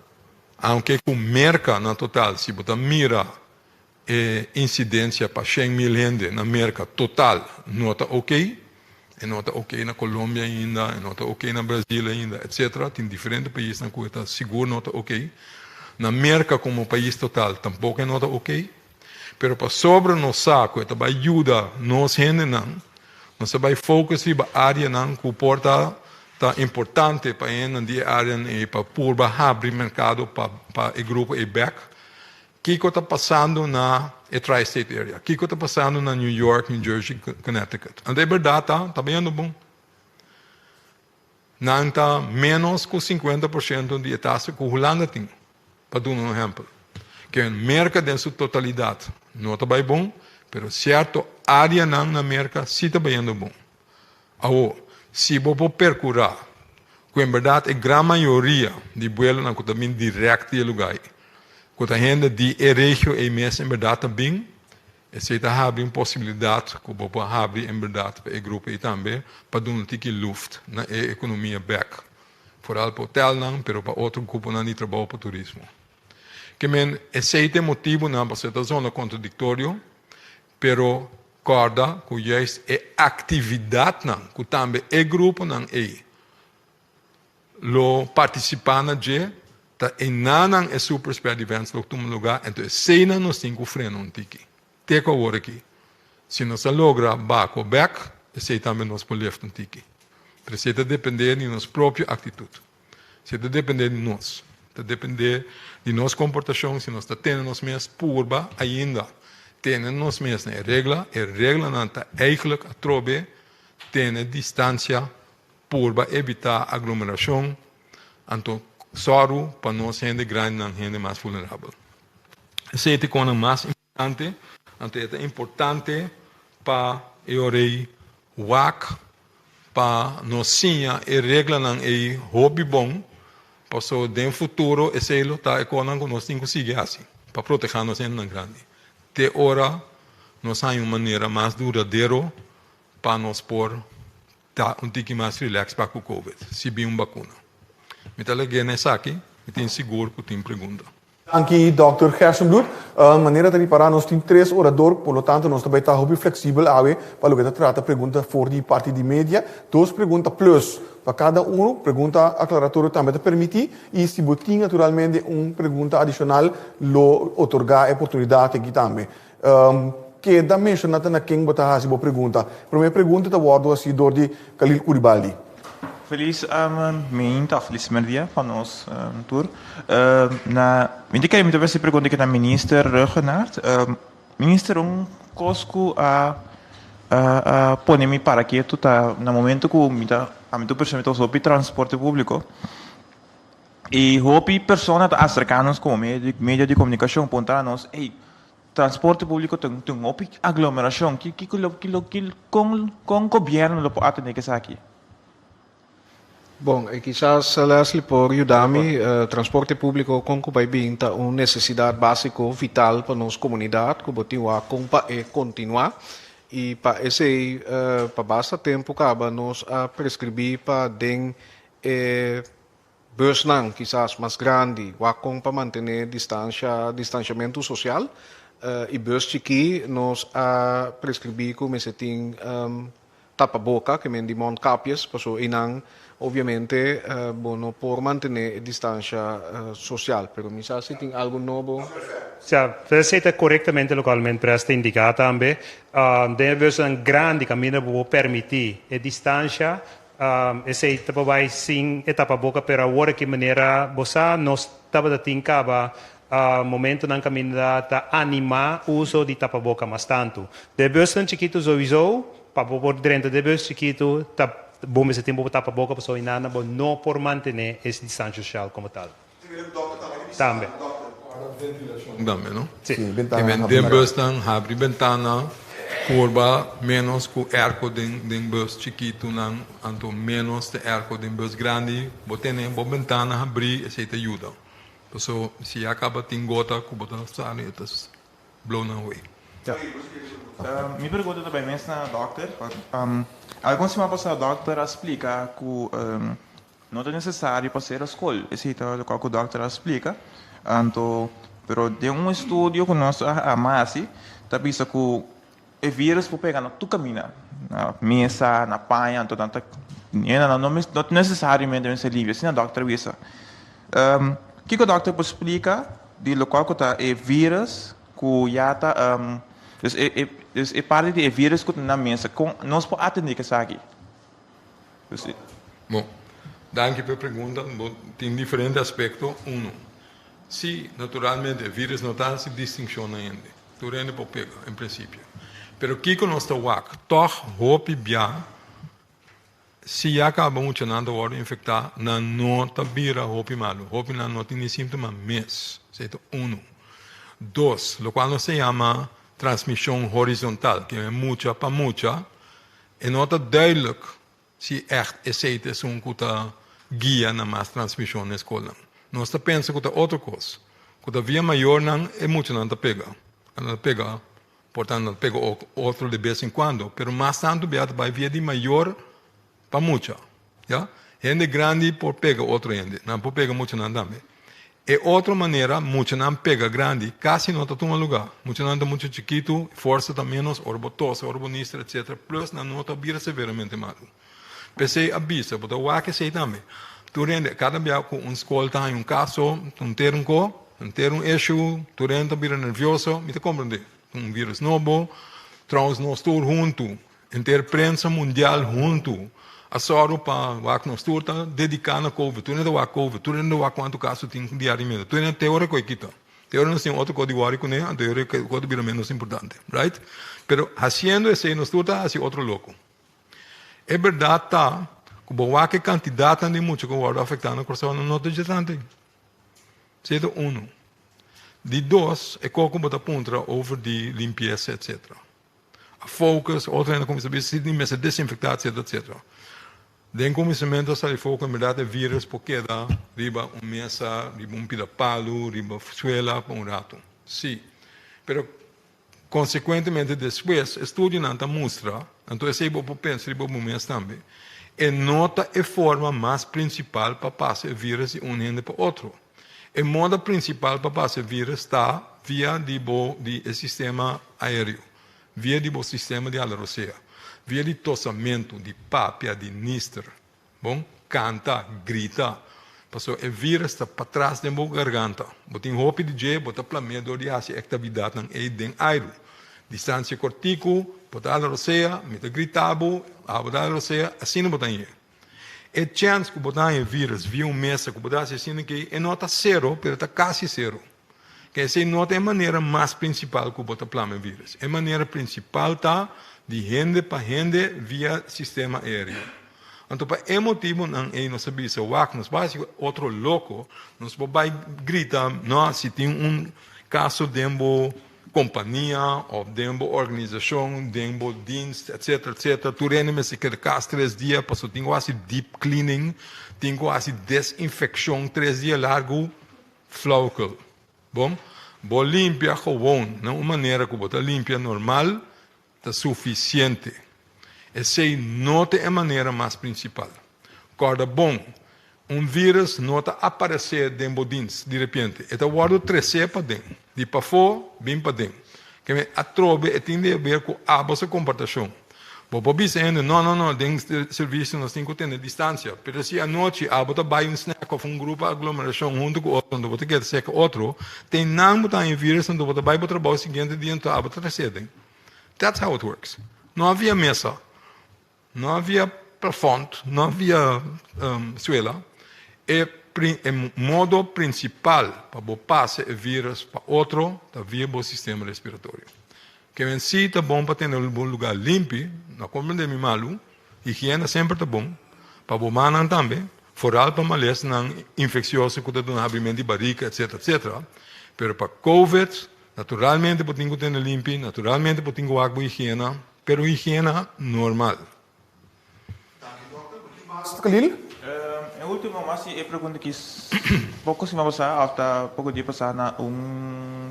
aunque com merca na total, se você mira a incidência para 100.000 gente na merca total, não está ok. Não está ok na Colômbia ainda, não está ok na Brasil ainda, etc. Tem diferentes países na qual está seguro, não está ok. Na América como país total, tampouco não está ok. Mas para sobre nos saco, isso vai ajudar nós gente não. Nós vai focar na área não que porta tá importante para a área e para purba abrir mercado para o grupo EBEC. O que está passando na Tri-State Area? O que está passando na New York, New Jersey, Connecticut? Então, é verdade, está bem bom. Não está menos que 50% de taxa que a Holanda tem. Para dar um exemplo. Que é merca em sua totalidade. Não está bem bom, mas certo área na merca sim está bem bom. Agora, se você percurar, que em verdade a grande maioria de vuelos não está bem direto de lugar. Quando a gente de regio e mês em verdade bem, esse está abrindo possibilidade que você abrir em verdade para o grupo e também para dar um tique luft na economia back. Vooral para hotel não, mas para outro grupo não de trabalho para turismo. Que esse é o motivo não para ser zona contraditório, pero corda que juist a atividade não, que também o grupo não é. Lo participando de tá enanang é super spread events lo tum lugar então cena nos cinco freno um tiki teco agora aqui se nós logra baco back esse também nos por left um tiki precisa depender de nossa própria atitude se depender de nós tá depender de nossa comportação se nós tá tendo nos mês purba ainda tendo nos mês na regra não tá eigenlijk a trobe tendo distância purba evitar aglomeração então soro para nós gente grande não gente mais vulnerável. Esse é o coisa mais importante, então é importante para eu rei WAC, para nós sim a regra não é hobby bom, para so no futuro esse é o tá economia que nós temos que seguir assim, para proteger nós gente grande. De hora nós temos uma maneira mais duradoura para nós pôr tá um tique mais relax para o COVID, se bem uma vacuna. Me talaga nessa aqui, me tem seguro que tem pergunta. Aqui, Dr. Gersenbloed. Maneira de parar, nós temos 3 oradores, por lo tanto, nós também estamos flexível para o que trata pergunta for de parte de mídia. 2 perguntas plus para cada pergunta aclaratória também te permitir, e se você tem naturalmente pergunta adicional, lo otorgar a oportunidade aqui também. Que da mencionada na quem você faz a pergunta. Primeira pergunta da Wardo assim, door de Khalil Koulibaly. Feliz feliz dia van ons tour. Ik heb me de pergunta que na minister Regenaard. Minister, cosco a pone-me para que tu tá no momento que a mim tu percebe sobre transporte público e hopi persona africanos como media de comunicação pontanos, hey, transporte público tem hopi aglomeração que com governo lo pode atender que aqui. Bom, quizás Leslie por ayudarme, transporte público com que vai vir uma necessidade básica, vital para nossa comunidade, que botiwa continuar e para esse para basta tempo acaba nos a prescrever para den bus quizás mais grande, para manter distanciamento social e bus chiqui nos a prescrever como se tem tapa-boca, que me dimon capias, passo inang obviamente bueno por mantener distancia social, pero quizás si tiene algo nuevo. Receita corretamente localmente presta indicata também. Deve ser um grande caminho para permitir a distância. Essa etapa vai sim etapa boca para agora que maneira você nós estava da tincava momento na caminho da animar o uso de tapa boca mais tanto. Deve ser chiquito sowieso, para por dentro deve ser chiquito bom esse tempo tapa boca pessoa inana não por manter esse distância social como tal. Também. Também, não? Sim, de bus dan abre ventana, curva menos com arco de bus chiquito não, anto menos de arco de bus grande, botene bo ventana abrir esse te ajuda. So se acaba tem gota que bota sale etas blown away. Minha pergunta também é na doctor. Alguns semana passada, o doctor explica que não é necessário passar a escola. Esse é o que o doctor explica. Então, pero de estudo que nós amamos, está visto que o vírus pode pegar na tua caminha, na mesa, na panha, então não é necessariamente ser livre. Assim, o doctor visa. O que o doctor explica de local que está o vírus que já está é parte de vírus que na mesa com nós podemos atender que aqui. Bom, danke pela pergunta. Tem diferentes aspectos. Se naturalmente o vírus não está se distinção ainda, durante pode pegar, em princípio. Pero que nós está wak, toch hope bia, se acaba funcionando agora infectar, não está vira hope malo, hope não tem sintoma mês, certo? 2, lo qual se chama transmissão horizontal, que é muita para muita, e não está duidelijk se esse é que guia na mais transmissão na escola. Nós pensamos que é outra coisa, que a via maior não é muito não pega, não pega, portanto não pega outro de vez em quando, mas mais tanto vai via de maior para muita, já? Gente grande por pega outro gente, não por pega muito não também. E outra maneira, muito não pega grande, quase não está tomando lugar. Muito não está muito chiquito, força está menos, orbotosa, orbonistra, etc. Plus, não está vira severamente malo. Pensei, avisa, porque o que sei também. Durante cada dia com escola tem caso, ter um issue, durante vira nervioso, me te compreende. Vírus novo, trouxe nós todos juntos, interprensa mundial juntos. A soro para o nós todos dedicado a COVID, durante o COVID, durante o quanto caso tem diariamente, durante a teoria que kita. Teoria nós tem outro código árico, né? A teoria que o vira menos importante, right? Pero haciendo esse nós todos assim outro louco. É verdade tá, que boa que quantidade de muito que vai afetar na coração não está gigante. Certo? De 2, é como botar ponta over de limpeza, etc. A focus, outra ainda como saber se tem mais desinfectar, etc. Den começamento sai foco em verdade vírus porque dá riba mesa, riba palo, riba suela para rato. Sim. Pero consequentemente depois estudo não mostra, então esse vou pensar riba mês também. E nota a forma mais principal para passar o vírus de gente para outro. A moda principal para passar o vírus está via de sistema aéreo, via do sistema de alerosea. Via de tossamento, de pápia, de níster, Bom, canta, grita. Passou o vírus está para trás da garganta. Botem roupa de jeito, bota plamedor de atividade não é den airo. Distância cortico, botar a roceia, meta gritabo, a botar a roceia, assim não botem. É chance que botar o vírus via mesa que botar assim que é nota zero, mas está quase zero. Que essa nota é a maneira mais principal que botar plama vírus. É a maneira principal tá de gente para gente via sistema aéreo. Então, para esse motivo, nós sabemos que nós vamos outro louco, nós vamos gritar, não, se tem caso de uma companhia, ou de uma organização, de uma dienst, etc. Tu reines se quer casa 3 dias, passou tem quase deep cleaning, tem quase desinfecção 3 dias largo, flaucal. Bom, vou limpar gewoon, não uma maneira que você limpa normal, está suficiente. Essa não é a maneira mais principal. Corda bom, vírus não está aparecer dentro de repente. Está guardado 3 para dentro. De para fora, bem para dentro. Que a trobe tem a ver com a vossa comportação. Vou dizer, não, dentro do serviço nós temos que ter distância. Mas se à noite, você vai snack ou grupo de aglomeração junto com outro, onde você quer ser outro, tem não botar em vírus, onde você vai para o trabalho seguinte dia, então você recebe. That's how it works. Não havia mesa. Não havia plafond, não havia suela. É o modo principal para passar o vírus para outro, está via o sistema respiratório. Que em si está bom para ter um lugar limpo, não compreende malo, higiene sempre está bom, para o humano também, foral para malés não infeccioso, que está abrimento de barriga, etc. Mas para COVID, naturalmente para ter limpo, naturalmente para ter água e higiene, mas higiene normal. Khalil? En último, mas eu pergunto que pouco se vai hasta pouco dia passar na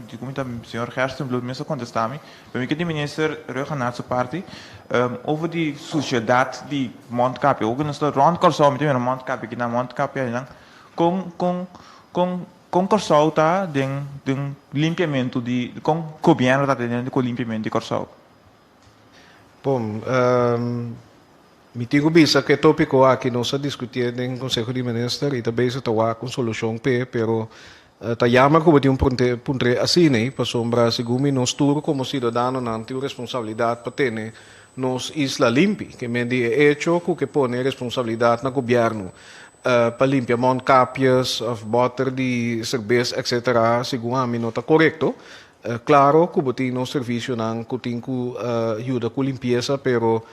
de como o senhor Gerstenbloed me contestar-me, para mim que o minister Reugenaert sua parte over die sociedade de Mondcapje, ook nós rond Corsol met een Mondcapje, que na Mondcapje não com Corsol tá den limpiamento de com governo tá tendo com limpiamento de Corsol. Bom, me digo bisa que tópico aqui nós discutir no Conselho de Ministros e também se está com solução pero tá chama como de ponto assim né para sombra segundo nós tudo como cidadano não tem responsabilidade para ter nos isla limpi que me de hecho que pone responsabilidade no governo para limpar Mondcapjes of water de cerveja etc segundo a mim não está correto. Claro que tem no serviço não que tem que ajuda com limpeza pero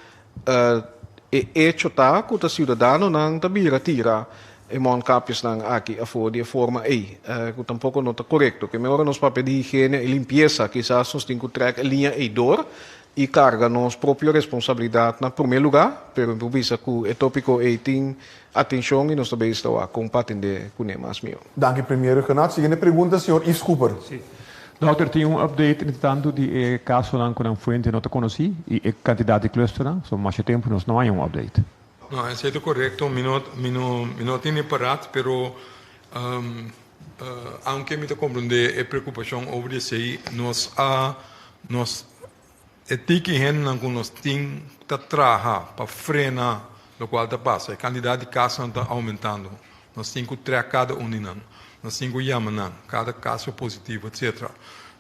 e hecho tá que o cidadano não também retira e Mondcapjes não aqui a fora de forma que tampouco não está correto que melhor nos papéis de higiene e limpeza quizás nós temos que trazer a linha e dor e carga nos própria responsabilidade na primeiro lugar pero eu penso que o tópico tem atenção e nós também estamos a compartilhar com ele mais meu. Dank u primeiro Renato. Seguinte pergunta, senhor Yves Cooper. Sim. Doutor, tem update, entretanto, de caso não com fuente não te conheci e a quantidade de cluster, só mais tempo nós não há update. Não, isso é correto, não tenho parado, pero aunque me compreender a preocupação over isso aí, nós tem que gente que nós tem que trabalhar para frenar o qual está passando. A quantidade de casos está aumentando. Nós temos que trazer cada não. Nós temos que chamar cada caso positivo, etc.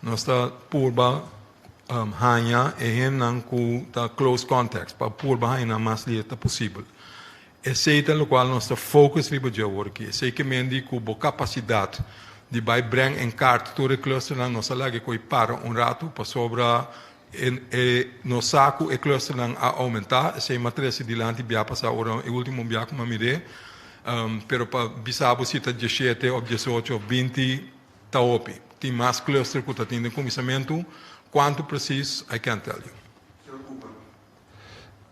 Nós está por hanha e gente que está close contact, para por hanha mais lenta possível. Esse é o qual nós está focus riba de agora. Esse é que mendi com a capacidade de vai bring em carta todo o cluster nós lagi que para rato para sobra no saco e cluster a aumentar. Esse é matéria de lante via passar o último via como me pero para bisabo se está 17 ou 18 ou 20 está opi. Tem mais cluster que está tendo começamento. Quanto preciso, I can't tell you.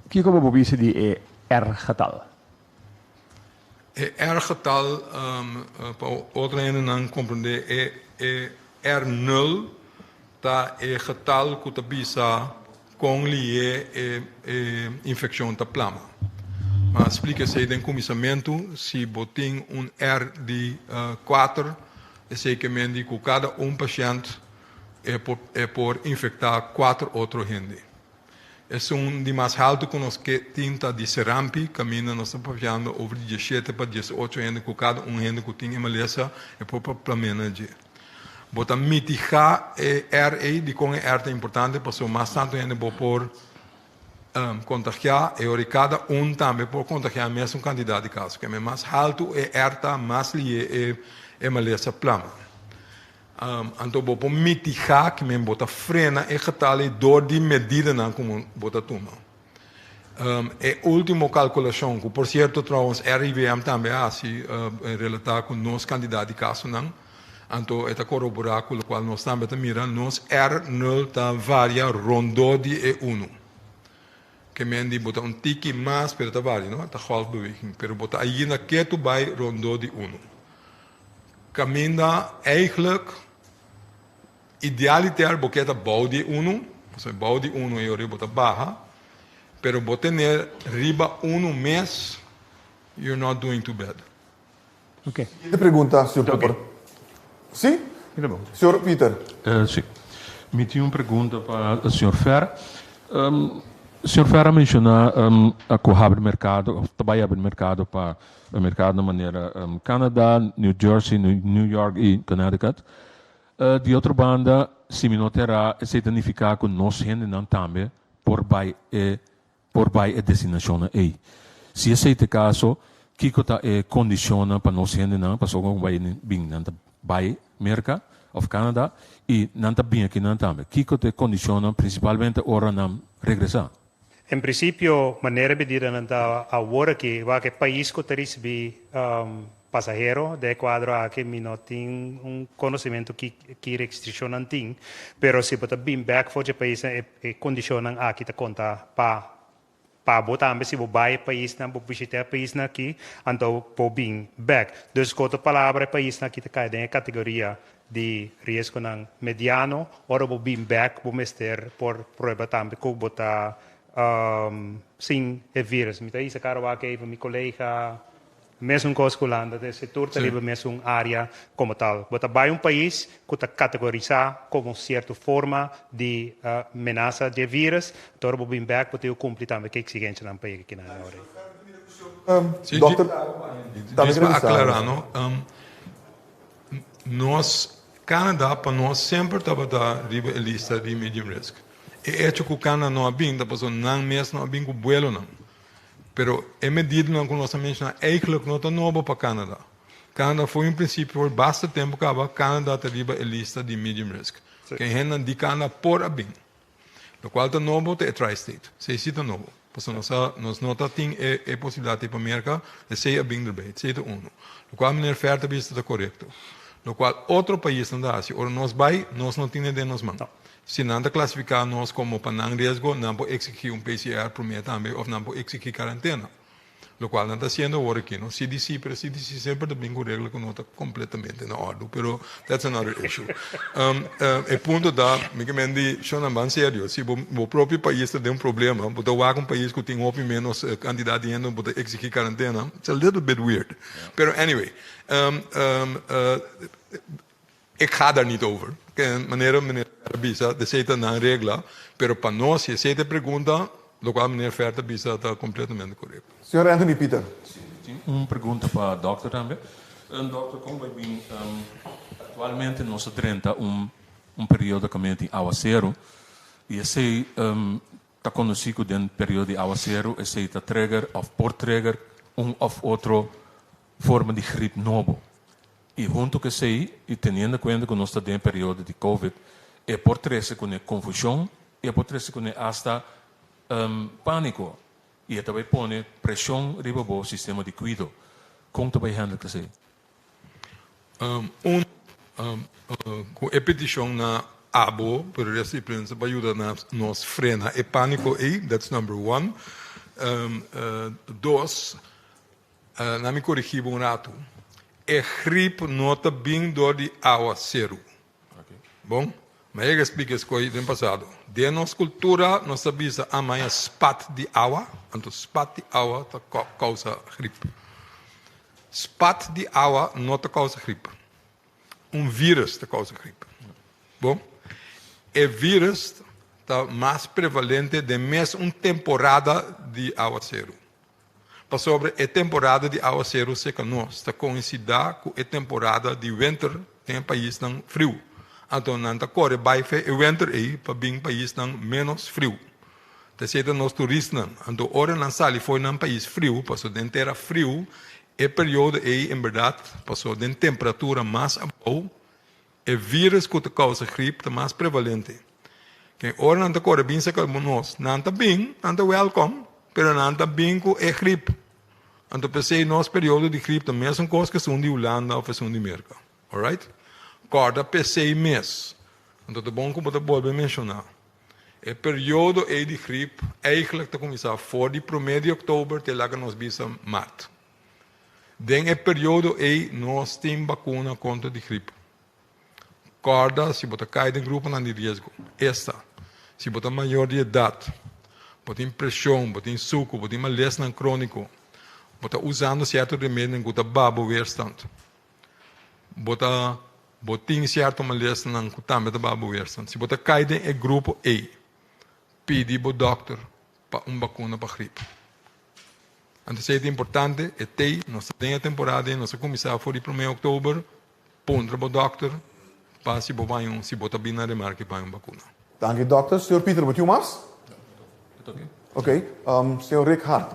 O que como você diz de R-getal? R-getal, para outra ainda não compreender, é R0, tá é getal que está bisa com lié infecção da plama. Mas explica-se em começamento, se botem R de 4, é que mendi que cada paciente é por infectar 4 outros gente. de mais alto que nós que tinta de Serampi, caminha nós estamos falando over 17 para 18 anos com cada ano que tem em Malaysia é para plamena de. Bota mitigar RA de com é importante para mais tanto ainda por contagiar e cada também por contagiar mesmo candidato de caso que é mais alto é mais li é Malaysia plama. Então vou mitigar que me bota frena e getal door die medida não como bota toma. Última calculação que por certo trouwens RIVM também assim relatar com nós candidatos de caso não. Então é corroborar com o qual nós também mira nós R0 tá varia rondo de E1. Que me andi bota tiki mais pero tá varia, não? Tá golfbeweging, pero bota aí na que tu vai rondo de 1. Caminda eigenlijk idealiter boqueta bouw de 1, dus bouw de 1 e ori bota barra, pero botener riba 1 mês, you're not doing too bad. Ok. Siguiente pregunta, senhor Popper. Sim? Senhor Peter. Sim. Me tinha uma pergunta para o senhor Fer. O senhor Fer mencionou que o mercado, trabalha no mercado para o mercado de maneira Canadá, New Jersey, New York e Connecticut. De outra banda, se me notará, se significa que nós ainda também por vai a destinação aí. Se esse é o caso, que está condiciona para nós ainda não, para só vai bem não vai América ou Canadá e não está bem aqui não também. Que está condiciona principalmente hora não regressar. Em princípio, maneira medida não está a hora que vai que país que receber passageiro de quadro aqui me não tem conhecimento que restrição não tem, pero se botar bem back for o país é condicionam aqui tá conta para botar também se vai país não visitar país aqui então por bem back. Dus outra palavra país aqui tá cai em categoria de risco não mediano, ora por bem back por mester por prova também que botar sim é vírus. Me tá isso caro aqui even meu colega mesmo coisa que Holanda, de setor também mesmo área como tal. Bota vai país que está categorizado como certa forma de ameaça de vírus, então o bem back pode cumprir também que exigência não país aqui na hora. Doutor, deixa aclarar, não? Nós Canadá para nós sempre estava da riba lista de medium risk. E é que o Canadá não abinda, da pessoa não mesmo não abinda o vuelo não. Pero é medida não que nós mencionamos eigenlijk não está novo para Canadá. Canadá foi em princípio por bastante tempo que a Canadá está riba a lista de medium risk. Que ainda de Canadá por abin. O qual está novo é tri-state. Se cita novo. Porque nós não tem a possibilidade para a América de ser abin também. Cita o qual a oferta está correto. O qual outro país não dá. Ora nós não temos de nos mãos. Se não classificar nós como para não risco, não pode exigir PCR primeiro também, ou não pode exigir quarentena. O qual não está sendo agora aqui, no CDC, pero CDC sempre tem uma regra que não está completamente na ordem, pero that's another issue. O ponto da, me que só não é sério, se o próprio país tem problema, botar um país que tem menos candidato ainda, botar exigir quarentena, it's a little bit weird. Pero anyway, ik ga daar niet over. Meneer Bisa, de zeta na regla, pero para nós, se essa pergunta, lo qual meneer Verta Bisa está completamente correto. Senhor Anthony Peter. Sim, uma pergunta para o doutor também. Doutor, como vai bem, atualmente nós temos período que tem aguaceiro, e esse está conhecido como período de aguaceiro, esse está trigger ou por trigger ou outra forma de gripe novo. E junto que sei, e tendo em conta que nós estamos em período de Covid, é por trás com confusão, e é por trás com hasta pânico. E também põe pressão riba o sistema de cuidado. Como também handle que sei? Com a petição na ABO, por essa imprensa, para ajudar nos frenar o pânico aí, that's number one. Dois, na me corrigir rato. É gripe nota bem dor de aguaceiro. Okay. Bom, mas eu explico isso no passado. De nossa cultura, nós sabemos que amanhã spat de água, então spat de água causa gripe. Spat de água não causa gripe. Vírus causa gripe. Bom, o vírus está más prevalente de mes una temporada de aguacero. Para sobre a temporada de aguacero se conosce, está coincida com a temporada de winter em país tão frio. Então, não está corre baife e winter aí para bem país tão menos frio. Te zitten nos toeristen. Então, ora não sali foi num país frio, passou de inteira frio, e período aí, em verdade, passou de temperatura mais abaixo, e vírus que causa gripe está mais prevalente. Quem ora não está corre bem se nós, não está bem, não está welcome, pero não está bem com a gripe. Então, pensei nosso período de gripe também é uma coisa que são de Holanda ou são de América, alright? Corda pensei mês. Então, é bom que eu vou mencionar. O período de gripe eigenlijk te começar voor die 1 de oktober te laten nos bisa maart. Den é período nós temos vacuna contra a gripe. Corda, se você cai em grupo de risco. Esta, se você é maior de idade, você tem pressão, você tem suco, você tem malestar crônico, você está usando certo remédio que está babo weerstand. Você tem certo malestar que está met babo weerstand. Se você cai em grupo A, pedi para o doutor para uma vacuna para gripe. Então, é importante, nós temos a temporada, nós começamos por 1 de outubro, ponto para o doutor, para se você bem na remarca para uma vacuna. Dank u, dokter. Senhor Pieter, wat u mas? Oké, senhor Rick Hart.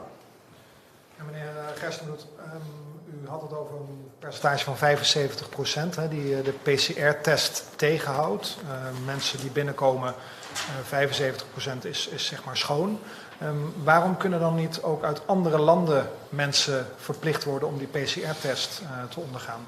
Ja, meneer Gerstenbloed, u had het over een percentage van 75% hè, die de PCR-test tegenhoudt. Mensen die binnenkomen, 75% is zeg maar schoon. Waarom kunnen dan niet ook uit andere landen mensen verplicht worden om die PCR-test te ondergaan?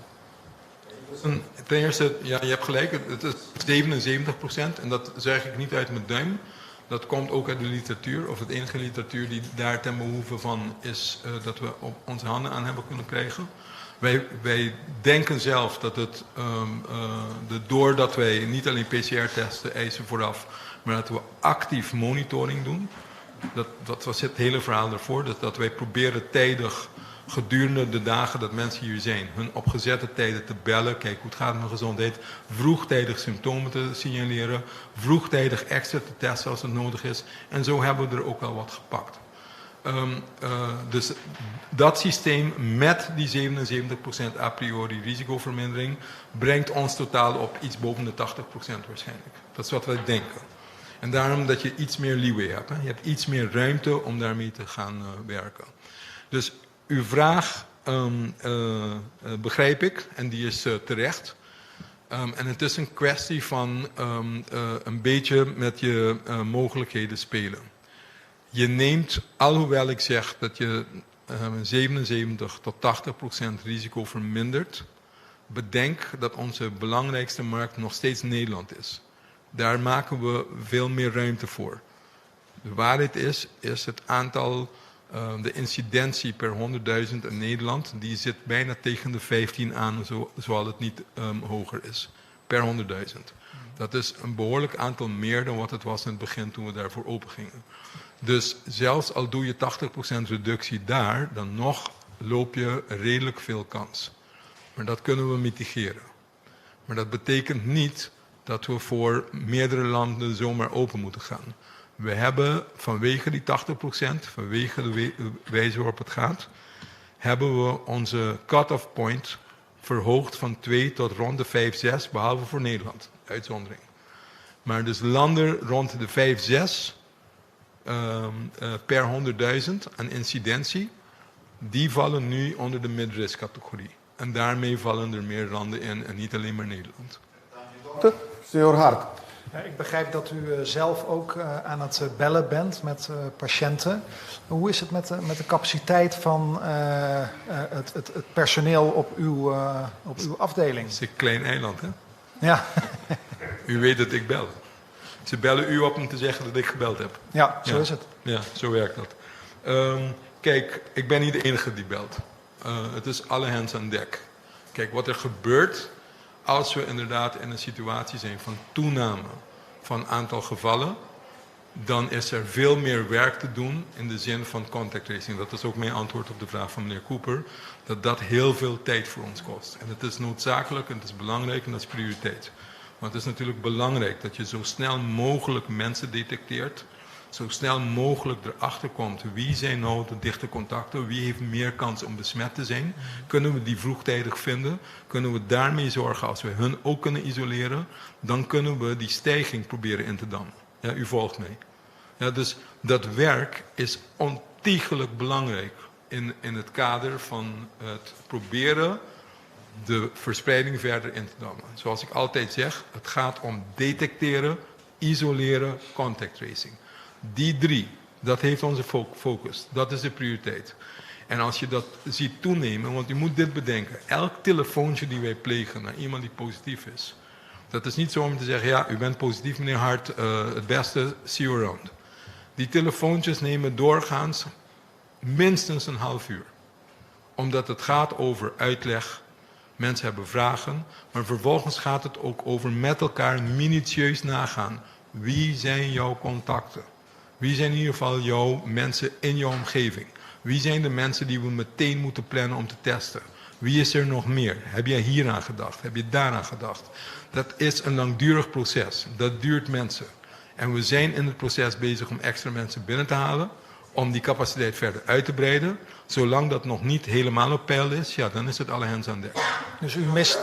Ten eerste, ja, je hebt gelijk, het is 77% en dat zeg ik niet uit mijn duim. Dat komt ook uit de literatuur, of het enige literatuur die daar ten behoeve van is dat we op onze handen aan hebben kunnen krijgen. Wij denken zelf dat het, doordat wij niet alleen PCR-testen eisen vooraf, maar dat we actief monitoring doen. Dat was het hele verhaal ervoor, dat wij proberen tijdig gedurende de dagen dat mensen hier zijn, hun opgezette tijden te bellen, kijk hoe het gaat met mijn gezondheid, vroegtijdig symptomen te signaleren, vroegtijdig extra te testen als het nodig is. En zo hebben we er ook al wat gepakt. Dus dat systeem met die 77% a priori risicovermindering brengt ons totaal op iets boven de 80% waarschijnlijk. Dat is wat wij denken. En daarom dat je iets meer leeway hebt. Hè? Je hebt iets meer ruimte om daarmee te gaan werken. Dus uw vraag begrijp ik en die is terecht. En het is een kwestie van een beetje met je mogelijkheden spelen. Je neemt, alhoewel ik zeg dat je 77 tot 80% risico vermindert, bedenk dat onze belangrijkste markt nog steeds Nederland is. Daar maken we veel meer ruimte voor. De waarheid is het aantal, de incidentie per 100.000 in Nederland, die zit bijna tegen de 15 aan, zoals het niet hoger is, per 100.000. Dat is een behoorlijk aantal meer dan wat het was in het begin toen we daarvoor open gingen. Dus zelfs al doe je 80% reductie daar, dan nog loop je redelijk veel kans. Maar dat kunnen we mitigeren. Maar dat betekent niet dat we voor meerdere landen zomaar open moeten gaan. We hebben vanwege die 80%, vanwege de wijze waarop het gaat, hebben we onze cut-off point verhoogd van 2 tot rond de 5, 6, behalve voor Nederland, uitzondering. Maar dus landen rond de 5, 6 per 100.000 aan incidentie, die vallen nu onder de mid-risk categorie. En daarmee vallen er meer landen in en niet alleen maar Nederland. Dokter, senhor Hart. Ik begrijp dat u zelf ook aan het bellen bent met patiënten. Hoe is het met de capaciteit van het personeel op uw afdeling? Het is een klein eiland, hè? Ja. U weet dat ik bel. Ze bellen u op om te zeggen dat ik gebeld heb. Ja, zo is het. Ja, zo werkt dat. Kijk, ik ben niet de enige die belt. Het is alle hands aan dek. Kijk, wat er gebeurt als we inderdaad in een situatie zijn van toename van aantal gevallen, dan is er veel meer werk te doen in de zin van contact tracing. Dat is ook mijn antwoord op de vraag van meneer Cooper. Dat heel veel tijd voor ons kost. En het is noodzakelijk en het is belangrijk en dat is prioriteit. Want het is natuurlijk belangrijk dat je zo snel mogelijk mensen detecteert. Zo snel mogelijk erachter komt wie zijn nou de dichte contacten, wie heeft meer kans om besmet te zijn. Kunnen we die vroegtijdig vinden? Kunnen we daarmee zorgen, als we hun ook kunnen isoleren, dan kunnen we die stijging proberen in te dammen. Ja, u volgt mij. Ja, dus dat werk is ontiegelijk belangrijk in het kader van het proberen de verspreiding verder in te dammen. Zoals ik altijd zeg, het gaat om detecteren, isoleren, contact tracing. Die 3, dat heeft onze focus. Dat is de prioriteit. En als je dat ziet toenemen, want u moet dit bedenken. Elk telefoontje die wij plegen naar iemand die positief is. Dat is niet zo om te zeggen, ja, u bent positief meneer Hart, het beste, see you around. Die telefoontjes nemen doorgaans minstens een half uur. Omdat het gaat over uitleg, mensen hebben vragen, maar vervolgens gaat het ook over met elkaar minutieus nagaan. Wie zijn jouw contacten? Wie zijn in ieder geval jouw mensen in jouw omgeving? Wie zijn de mensen die we meteen moeten plannen om te testen? Wie is er nog meer? Heb jij hieraan gedacht? Heb je daaraan gedacht? Dat is een langdurig proces. Dat duurt mensen. En we zijn in het proces bezig om extra mensen binnen te halen, om die capaciteit verder uit te breiden. Zolang dat nog niet helemaal op peil is, ja, dan is het alle hens aan dek. Dus u mist...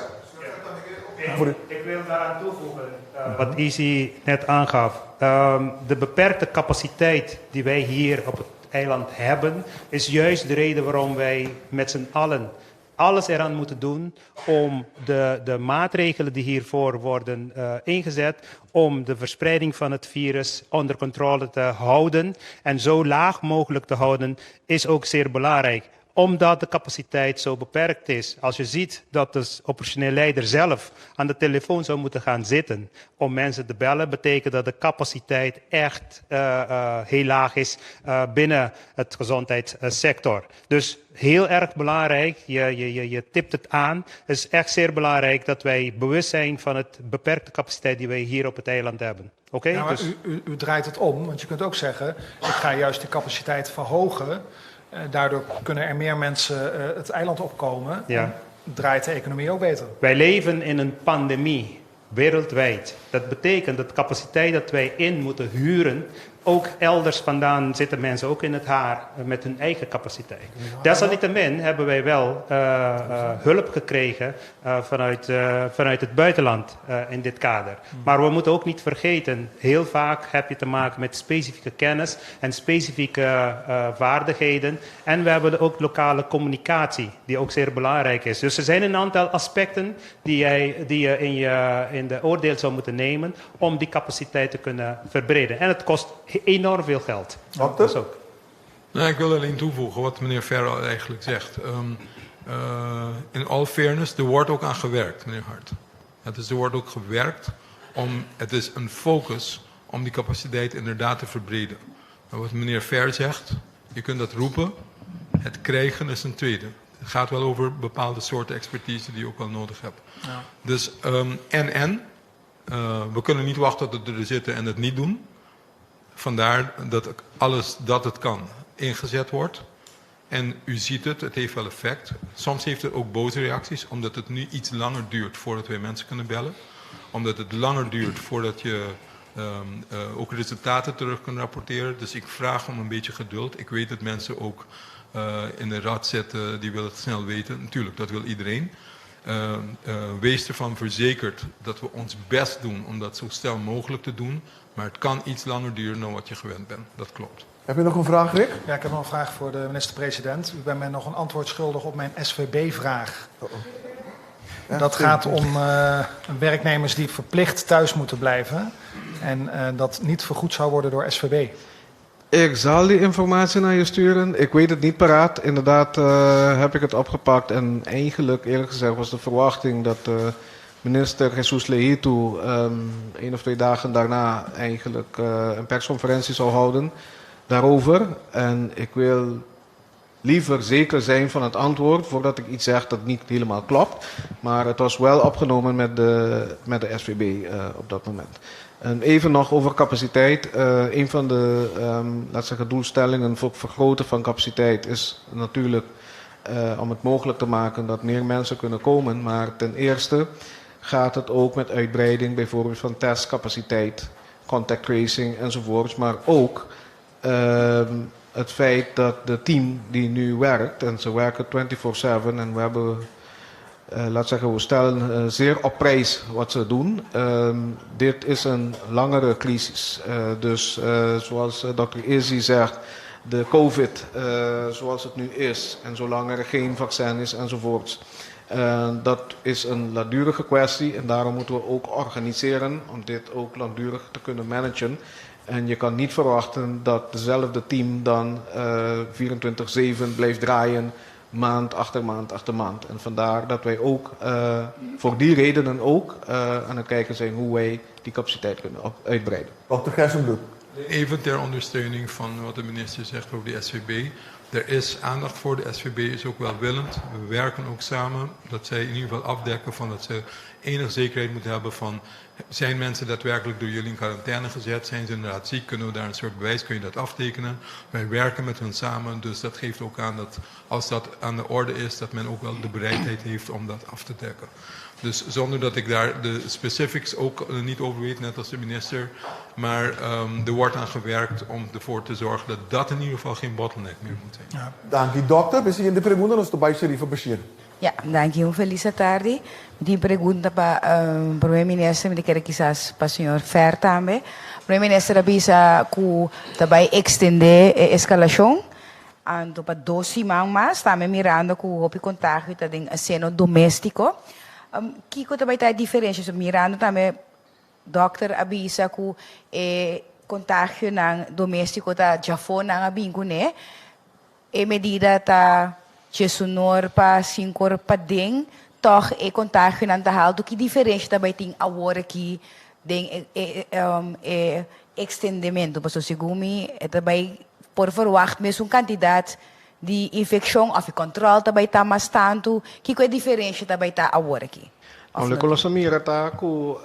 Ik wil daaraan toevoegen wat Isi net aangaf. De beperkte capaciteit die wij hier op het eiland hebben, is juist de reden waarom wij met z'n allen alles eraan moeten doen om de maatregelen die hiervoor worden ingezet, om de verspreiding van het virus onder controle te houden en zo laag mogelijk te houden, is ook zeer belangrijk. Omdat de capaciteit zo beperkt is. Als je ziet dat de operationeel leider zelf aan de telefoon zou moeten gaan zitten om mensen te bellen, betekent dat de capaciteit echt heel laag is binnen het gezondheidssector. Dus heel erg belangrijk, je tipt het aan. Het is echt zeer belangrijk dat wij bewust zijn van het beperkte capaciteit die wij hier op het eiland hebben. Okay? Ja, maar Dus... u draait het om, want je kunt ook zeggen, ik ga juist de capaciteit verhogen. Daardoor kunnen er meer mensen het eiland opkomen. Ja. En draait de economie ook beter. Wij leven in een pandemie, wereldwijd. Dat betekent dat de capaciteit dat wij in moeten huren, ook elders vandaan zitten mensen ook in het haar met hun eigen capaciteit. Desalniettemin hebben wij wel hulp gekregen vanuit het buitenland in dit kader. Maar we moeten ook niet vergeten, heel vaak heb je te maken met specifieke kennis en specifieke vaardigheden. En we hebben ook lokale communicatie, die ook zeer belangrijk is. Dus er zijn een aantal aspecten die je in de oordeel zou moeten nemen om die capaciteit te kunnen verbreden. En het kost enorm veel geld. Dokter? Ook. Nou, ik wil alleen toevoegen wat meneer Ferro eigenlijk zegt. In all fairness, er wordt ook aan gewerkt, meneer Hart. Er wordt ook gewerkt het is een focus om die capaciteit inderdaad te verbreden. Maar wat meneer Fer zegt, je kunt dat roepen, het krijgen is een tweede. Het gaat wel over bepaalde soorten expertise die je ook wel nodig hebt. Ja. Dus we kunnen niet wachten tot we er zitten en het niet doen. Vandaar dat alles dat het kan ingezet wordt. En u ziet het heeft wel effect. Soms heeft het ook boze reacties, omdat het nu iets langer duurt voordat wij mensen kunnen bellen. Omdat het langer duurt voordat je ook resultaten terug kunt rapporteren. Dus ik vraag om een beetje geduld. Ik weet dat mensen ook in de raad zitten, die willen het snel weten. Natuurlijk, dat wil iedereen. Wees ervan verzekerd dat we ons best doen om dat zo snel mogelijk te doen. Maar het kan iets langer duren dan wat je gewend bent. Dat klopt. Heb je nog een vraag, Rick? Ja, ik heb nog een vraag voor de minister-president. U bent mij nog een antwoord schuldig op mijn SVB-vraag. Ja, dat gaat om werknemers die verplicht thuis moeten blijven. En dat niet vergoed zou worden door SVB. Ik zal die informatie naar je sturen. Ik weet het niet paraat. Inderdaad heb ik het opgepakt. En eigenlijk, eerlijk gezegd, was de verwachting dat minister Jesus Lehitu 1 of 2 dagen daarna eigenlijk een persconferentie zou houden daarover. En ik wil liever zeker zijn van het antwoord voordat ik iets zeg dat niet helemaal klopt. Maar het was wel opgenomen met de SVB op dat moment. En even nog over capaciteit. Een van de doelstellingen voor het vergroten van capaciteit is natuurlijk om het mogelijk te maken dat meer mensen kunnen komen. Maar ten eerste gaat het ook met uitbreiding bijvoorbeeld van testcapaciteit, contact tracing enzovoorts. Maar ook het feit dat de team die nu werkt, en ze werken 24/7 en we hebben, we stellen zeer op prijs wat ze doen. Dit is een langere crisis. Dus zoals Dr. Izzy zegt, de COVID zoals het nu is en zolang er geen vaccin is enzovoorts. Dat is een langdurige kwestie en daarom moeten we ook organiseren om dit ook langdurig te kunnen managen. En je kan niet verwachten dat dezelfde team dan 24/7 blijft draaien, maand achter maand achter maand. En vandaar dat wij ook voor die redenen ook aan het kijken zijn hoe wij die capaciteit kunnen uitbreiden. Dr. Gersenbloed. Even ter ondersteuning van wat de minister zegt over de SVB. Er is aandacht voor, de SVB is ook welwillend. We werken ook samen, dat zij in ieder geval afdekken van dat ze enige zekerheid moeten hebben van, zijn mensen daadwerkelijk door jullie in quarantaine gezet? Zijn ze inderdaad ziek? Kunnen we daar een soort bewijs, kun je dat aftekenen? Wij werken met hun samen, dus dat geeft ook aan dat als dat aan de orde is, dat men ook wel de bereidheid heeft om dat af te dekken. Dus zonder dat ik daar de specifics ook niet over weet, net als de minister. Maar er wordt aan gewerkt om ervoor te zorgen dat dat in ieder geval geen bottleneck meer moet zijn. Ja. Dank u, dokter. We zien de pergunta nos Dubai Sherifa Bashir. Ja, dank u. Feliz tarde. Die pergunta para o primeiro ministro, me quero quizás para o senhor Fer também. O primeiro ministro avisa que também extender a escalação. Ando para 12 semanas mais, também mirando que o contágio está em seno doméstico. Kiko também está diferente, mirando também, dokter avisa que o contágio doméstico está já foi na bingo, né? E medida está Jesunor para 5 para den, toch e contágio não está alto, que diferente também tem agora aqui den extendimento, para o segundo também por verwacht mesmo candidato de infecção of controle também está mais tanto, que é diferente também está agora aqui. Olha, com a mira tá com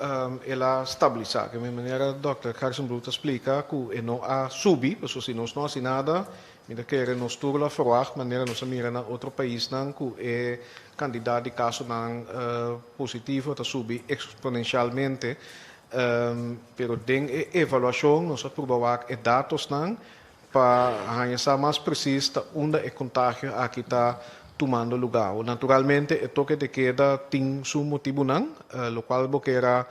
ela estabilizar, que a maneira Dr. Gersenbloed explica que não há subi, porque se nós não há nada, me querem nos turla verwacht, maneira nós mira na outro país não que é candidato de caso não positivo, está subi exponencialmente, pero den avaliação nós provar é dados não para ser mais preciso onde é contágio aqui está tomando lugar. Naturalmente, o toque de queda tem seu motivo não, o qual boqueira,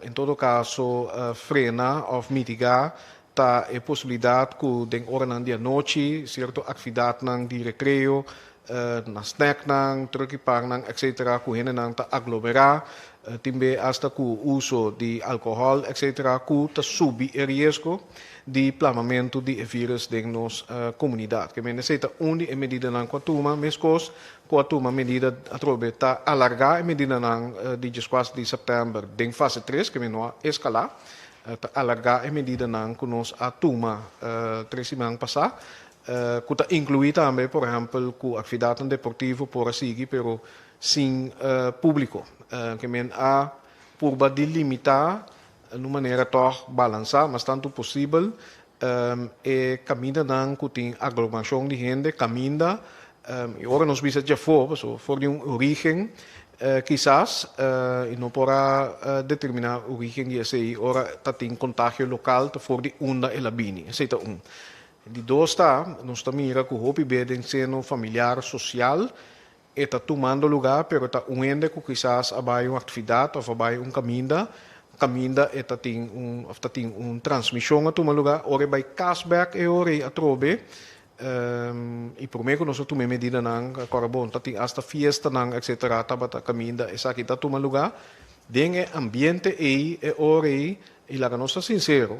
em todo caso, frenar ou mitigar a possibilidade que den hora de noite, certa atividade de recreio, na snack terugkeer etc. que hen ta aglomerar, também hasta que o uso de álcool, etc. que ta subi o risco de plamamento de vírus em nossa comunidade. Que necessita onde medida não quatuma, mescos quatuma medida atrobe ta alargar medida não de 14 de setembro em fase 3 que não escalar, ta alargar medida não que nós atuma 3 semanas passar, que ta incluir também, por exemplo, que atividade deportiva por seguir, pero sem público, que men a por de limitar de maneira toch balançar, mas tanto possível, e caminha não que tem aglomeração de gente, caminha, e agora nós vimos já for de origem, quizás, e não poderá determinar a origem de esse, agora tem contágio local, for de onda e labini, esse é De dois está, nós mira que o hobby bem seno familiar, social, e está tomando lugar, pero está uende que quizás abai uma atividade ou abai caminho eta tem transmissão a tomar lugar, ora vai cashback e ora a trobe, e por meio que nós tomamos medida não, corabon, tá tem hasta fiesta não, etc. Tabata caminho, essa aqui tá tomando lugar, den ambiente e ora e lá que nós está sincero,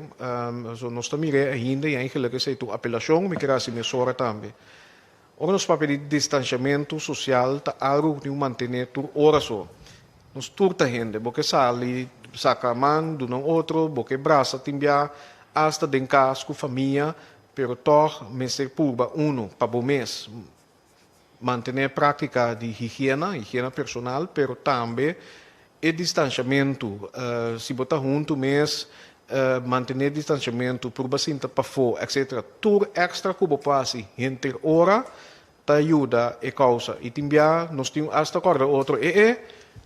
nós estamos ainda e eigenlijk é tu apelação, me queira se me sora também. Ora nós papel de distanciamento social tá algo que manter por hora só. Nós turta gente, porque sali saca man do não outro, porque braça timbia hasta den casa com família, pero toch me se purba uno para o mês manter prática de higiene personal, pero também e distanciamento, se botar junto mês manter distanciamento por bacinta para fora, etc. Tur extra que passe entre hora te ayuda e causa. Y timbia nos tengo hasta corda otro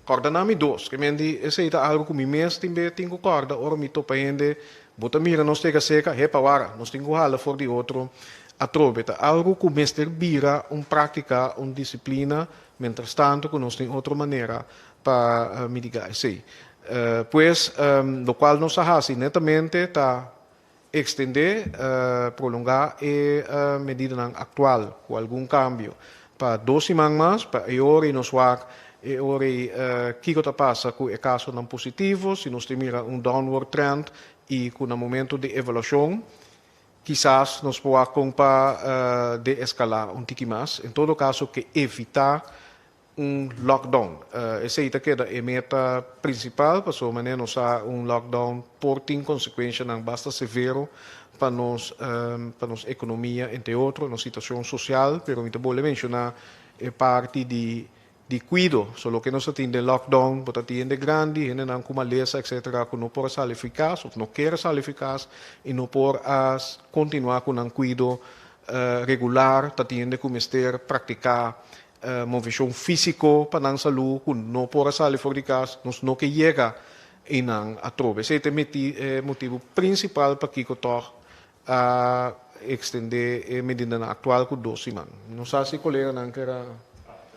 corda nami dos. Que mendi esa algo que mi mes timbe tengo corda oro mi topa ende bota mira nos tega seca hepa wara nos tengo hala for di otro atrobeta algo que mester bira prática disciplina mientras tanto que nos tem outra maneira para mitigar isso. Pues lo cual nos hace netamente ta extender, prolongar a medida actual com algum cambio para 2 semanas mais para ora nos war ora que está passa com o caso não positivo se nós temos downward trend e com o momento de evolução quizás nos pode para de escalar tico mais em todo caso que evitar lockdown. Essa é a meta principal, para sua maneira nós lockdown por tem consequência não basta severo para nos economia entre outros, na situação social, pero muito bom mencionar parte de cuido, só que nós temos de lockdown, porque tem grande, gente não com maleza, etc, que não pode ser eficaz, ou não quer ser eficaz, e não pode continuar com cuido regular, tem de começar a praticar movimento físico para a saúde, não pode sair fora de casa, não que chega e não atrove. Esse é o motivo principal para que eu a extender a medida atual com 2 semanas. Não sei se o colega não quer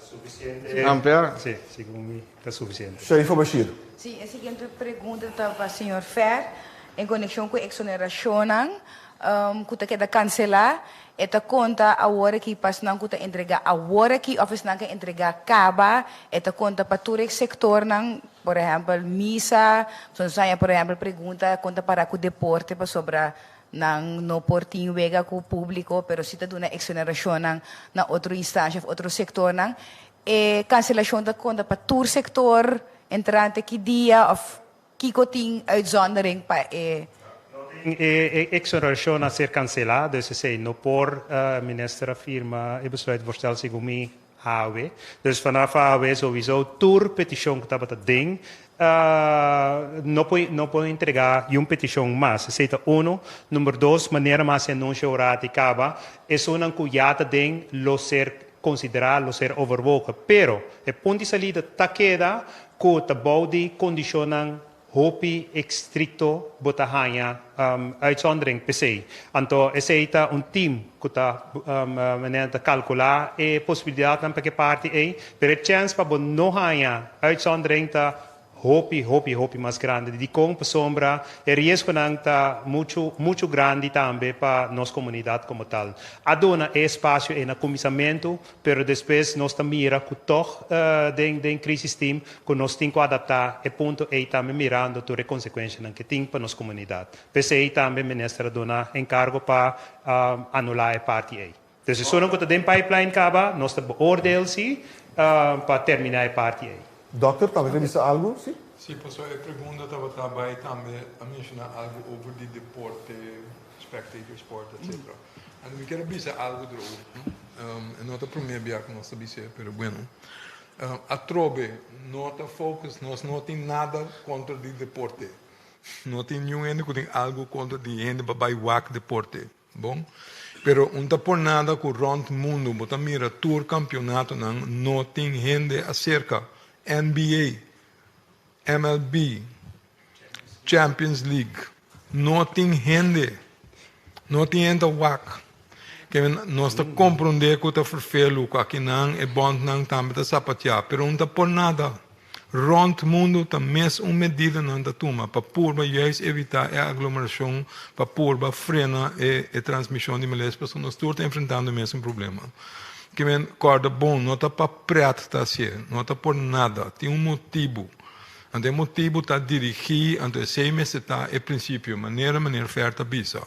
suficiente. Ampliar? Sim, segundo está suficiente. Sharifa Bashir. Sim, a seguinte pergunta para o Sr. Fer, em conexão com a exoneração, que queda cancelar, esta conta agora que passa não que entregar agora que office não que entregar acaba, esta conta para todo o sector não, por exemplo, misa, sonsaia por exemplo pergunta conta para o deporte para sobrar não portinho vega com o público, pero se está dando exoneração na outra instância, outro sector não, e cancelação da conta para todo sector entrante que dia of que tem uitzondering para exoneração a ser cancelada, dus sei no por minister afirma e besluitvoorstel sig om me AW. Dus vanaf AW sowieso tour petition que estava ding não pode entregar petição mais. Seita número 2, maneira mais anúncio horário acaba, é uma cujata ding lo ser considerado, lo ser overwogen. Pero o ponto de salida ta queda que ta body condicionam hopi estricto botahanya uitzondering PC. Anto essa team que está menenta calcular e possibilidade para que parte per chance para não hanya uitzondering ta hopi mais grande. De com sombra e risco não tá muito grande também para nossa comunidade como tal. Adona espaço e na comissamento, pero depois nós também mira que toch den crise team que nós temos que adaptar e ponto também mirando todas as consequências que tem para nossa comunidade. PCI também ministra dona encargo para anular a parte aí. Então, se não que tem pipeline acaba, nós beoordelen para terminar a parte aí. Doctor, talvez ele disse algo? Sim. Sim, pessoal, a pergunta estava também a mencionar algo over de deporte, spectator sport, etc. E eu quero dizer algo de novo. Não é a primeira vez que nós sabemos, mas bueno. A Trobe, nota focus, nós não temos nada contra o deporte. Não tem nenhum que tem algo contra o gente para bailar deporte. Bom? Pero não por nada que o rond mundo, bota mira, tour campeonato, não tem gente acerca. NBA, MLB, Champions League, não tem gente WAC. Que nós está compreendendo que está verfelo, que aqui não é bom não também está sapatear, pero não está por nada. Rond mundo está mesmo medida não está toma para purba juist evitar a aglomeração, para purba frena a transmissão de malês, porque nós estamos enfrentando o mesmo problema. Que men corda bom, não está para preto, tá assim, não está por nada, tem motivo. E o motivo está dirigir, ante 6 meses está, é princípio, maneira oferta bisa.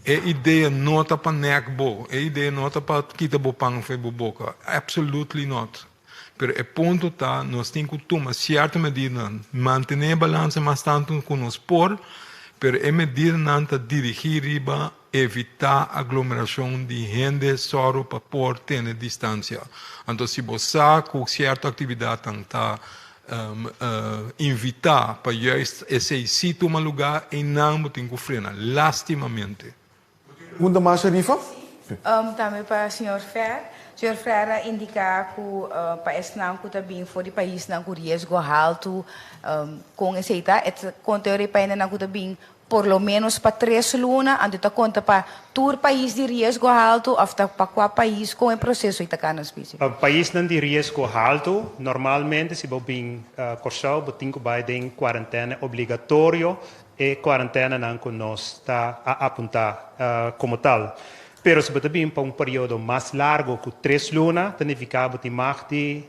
A ideia não está para nekbo, a ideia não está para quitar bopang foi boboca, absolutely not. Pero o ponto está, nós temos que tomar certa medida, manter a balança mais tanto com nós por, pero a medida não está dirigir riba, evitar aglomeração de gente só para por ter distância. Então, se você com certa atividade está invitar para esse sítio um lugar e não tem que frenar, lastimamente. Pergunta mais, Sharifa? Também para o Sr. Fer, Senhor Freire indica que o país não também for de país não com risco alto com essa conteúdo para não também por lo menos para 3 lunas, ando ta conta para todo país de risco alto ou para qual país com o processo itacano específico. O país não de risco alto, normalmente se você bem cursar, você tem que ir quarentena obrigatório e quarentena não que nós está a apontar como tal. Pero se você bem para período mais largo que 3 lunas, significa que você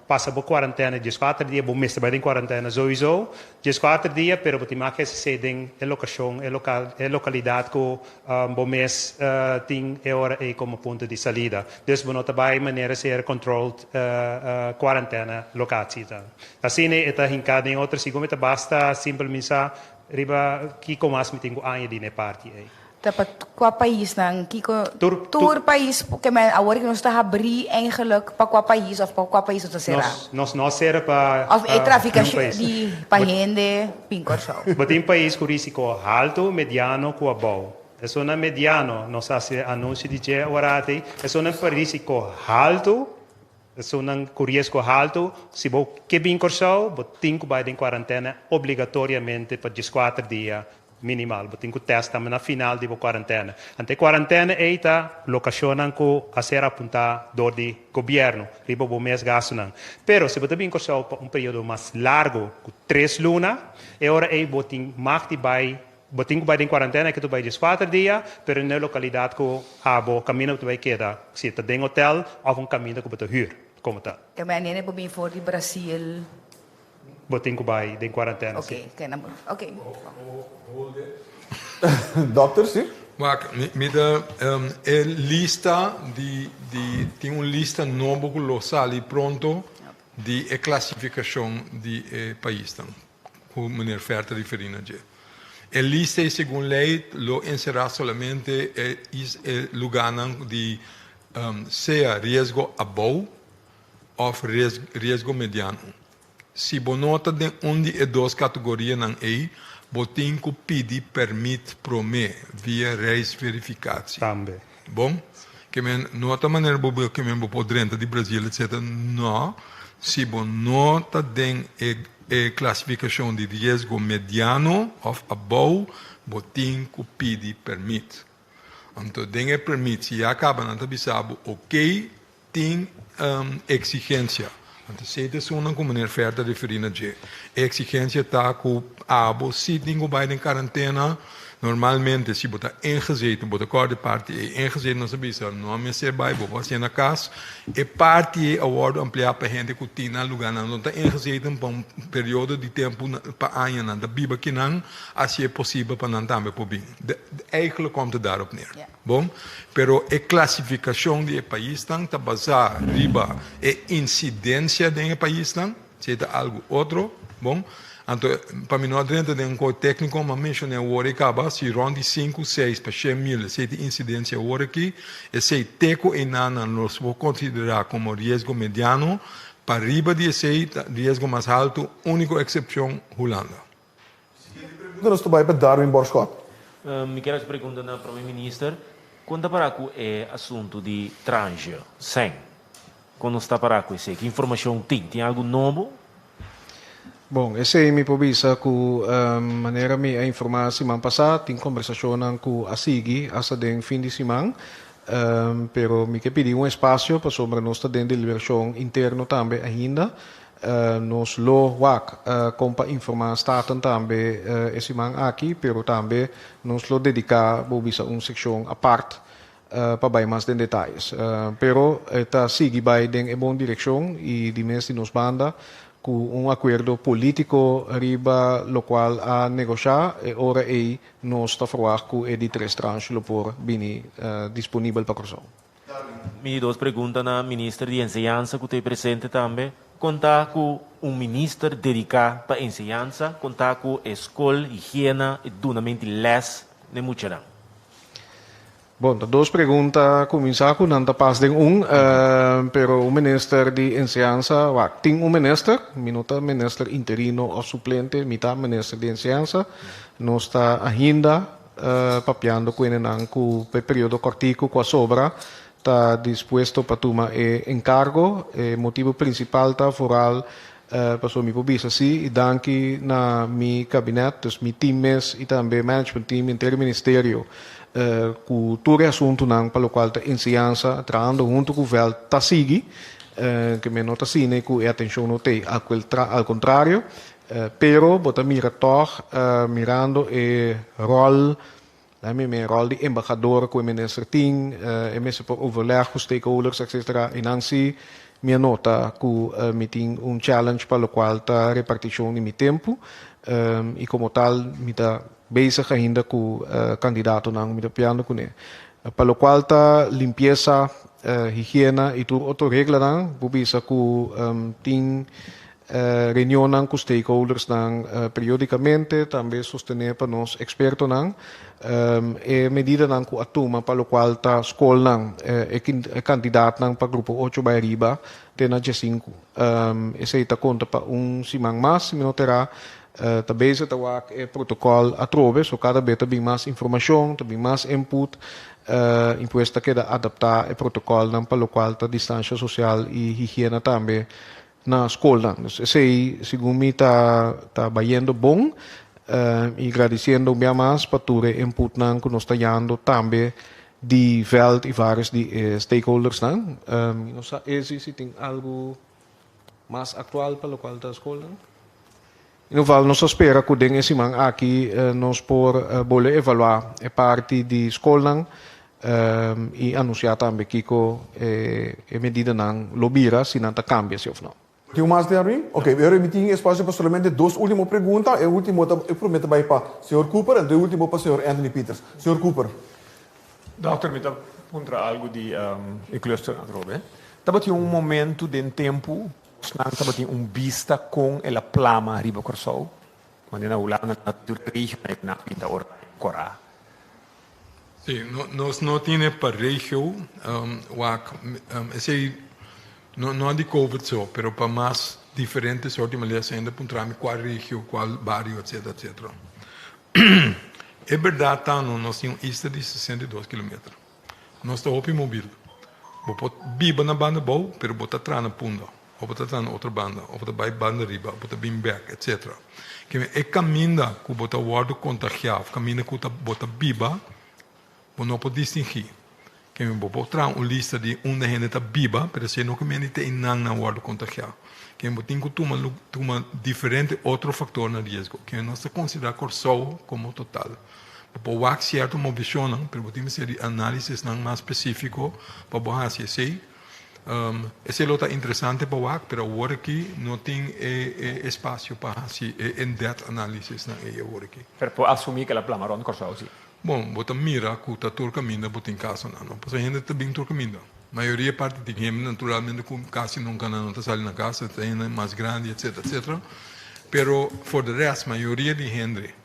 passa por quarentena 14 dias, você mesmo vai em quarentena sowieso, 14 dias, pero você marca esse sede em locação, em localidade que você mesmo tem hora e como ponto de saída. Então, você não vai de maneira ser controlled quarentena locatie. Assim, é hincado em outra, se você basta simplesmente riba que como as me tenho anha de ne parte aí. Dapat qua país nang kiko tour país porque men agora que nós está abrir eigenlijk para qual país of para qual país nós será. Nós será para of tráfico de para gente pincorção. Mas tem país com risco alto, mediano com bom. É uma mediano, nós hace anúncio de que agora tem, é uma risco alto. É um risco alto, se você quer pincorção, você tem que ir em quarentena obrigatoriamente para 14 dias. Minimal, você tem que testar na final de quarentena. Ante quarentena é a locação que a ser apontada do governo, riba o mês gasto não. Pero se você bem correr período mais largo, 3 lunas, é hora aí você tem que ir em quarentena que tu vai 4 dias, pero na localidade que o caminho que tu vai quedar, se está em hotel ou caminho que você hyr, como tal. Que a nene para mim for de Brasil. Você tem que ir em quarentena. Ok, ok. Doctor, sim? Maar met de lista, tem uma lista nova que lo sali pronto de classificação de país, como meneer Verter referindo a a lista, segundo lei, lo encerrar solamente lugar de seja risco abaixo ou risco mediano. Se você nota de onde é 2 categorias não é, você tem que pedir permito prome via reis verificação. Também. Bom, que nota maneira que men pode renta de Brasil, etc. Não, se você nota de classificação de risco mediano ou abaixo, você tem que pedir permito. Então, tem permito, se acaba não sabe, ok, tem exigência. Então, se é uma como meneer Verter referindo a exigência está com abo, se tem que ir em quarentena, normalmente se você está ingezeten, você acorda parte ingezeten, não sabe se não é ser vai, você na casa, e parte é o ampliar para gente que tem na lugar, não está ingezeten para período de tempo para ano, não, da biba que não, assim é possível para não também por bem. Eigenlijk komt het daarop neer. Bom, pero a classificação de país está baseada riba a incidência de país se é algo outro, bom. Então, para mim não adianta de técnico, mas mencionei o hora acaba se ronde 5, 6 para 100 mil, se tem incidência hora aqui, e se teco e nana nós vou considerar como risco mediano, para riba de esse risco mais alto, única exceção Holanda. Nós estamos para Darwin Borschot. Me quero perguntar na Primeiro-Ministro, quando para com o assunto de tranje, sem, quando está para com isso, que informação tem algo novo? Bom, esse aí me provisa que maneira me a informação semana passada tem conversação com a SIGI essa den fim de semana, pero me que pedir espaço para sobre nós dentro de liberação interno também ainda. Nos lo wak compa informar staten também esse semana aqui, pero também nos lo dedicar provisa seção à parte para bem mais detalhes. Pero está SIGI vai em boa direção e de mês nos banda com acordo político riba lo qual a negociar e ora aí nós está falar com de 3 tranches lo por bini disponível para corso. Minha 2 perguntas na ministra de enseñanza que tem presente também. Contar com ministro dedicado para enseñanza, contar com escola, higiene e dunamente les de mucherang. Bom, 2 perguntas, começar com nanta pas ding pero o ministro de enseñanza, tem ministro, minuta ministro interino ou suplente, mitad ministro de enseñanza, nós está ainda papiando com o período cortico com a sobra está dispuesto para tomar encargo. Motivo principal está vooral para mi pobisa sim, e danke na mi cabinet, dus mi teams e também management team interministério, cultura e assunto não, para o qual a ensinança, trabalhando junto com o governo, está seguindo, que me nota sim, que a atenção não tem, ao contrário, pero bota mira toch, mirando o rol, mijn rol de embaixador com o minister Ting, e mesmo por overleg com stakeholders, etc. E não se minha nota que me tem challenge para o qual está repartição de meu tempo e como tal me está bezig ainda com candidato não me está piando com ele. Para o qual está limpeza, higiene e tudo outra regra não, bobisa que tem reunião com stakeholders não periodicamente, também sostener para nós expertos não e medida não que atuma para o qual está escola não é candidato não para grupo 8 by riba tem na G5 esse está conta para simang mais me notará também se está é protocolo a trove so cada vez tem mais informação tem mais input imposta que adaptar o protocolo não para o qual está distância social e higiene também na escola. Esse, segundo mim, está baiando bom e agradecendo bem mais para todo o input que nós estamos dando também de veld e vários de stakeholders. Não sei se tem algo mais atual para o qual está a escola. No geval, nós esperamos que dentro desse ano aqui nós podemos evaluar a parte de escola e anunciar também que a medida não lobira se não cambia, se ou não. Tem mais de Armin? Ok, eu remiti espaço para somente duas últimas perguntas. O último eu prometo vai para o Sr. Cooper e o último para o Sr. Anthony Peters. Sr. Cooper. Doutor, me pergunta algo de cluster atrobe. Estava tinha momento de tempo, estava tinha vista com a plama riba Corsol, quando na ulana na região na pinta ora Corá. Sim, nós não temos para região, esse não de COVID só, mas para mais diferentes sortes de malhas ainda encontramos qual região, qual barrio, etc, etc. É verdade, nós temos ista de 62 km. Nós estamos op mobil. Você biba na banda boa, mas você está na punda, ou você está na outra banda, ou você vai banda riba, ou você vai back, etc. Que é caminho que você guarda contagiado, caminho que você biba, você não pode distinguir. Que eu vou mostrar uma lista de onde a gente está viva, mas se não que a gente tem na guarda contagiado. Que eu tenho que tomar diferente outro fator na risco, que nós consideramos Corsol como total. Para o certo uma visão, mas temos que fazer análises mais específico para o HCC. Esse é interessante para o mas agora aqui não tem espaço para fazer in-depth análises na agora aqui. Para assumir que a plamaron Corsol, sim. Bom, você mira que está todo caminho, você tem caso não. Porque a gente também todo caminho. A maioria parte de gente, naturalmente, com casi nunca não está saindo na casa, tem mais grande, etc, etc. Pero, for the rest, a maioria de gente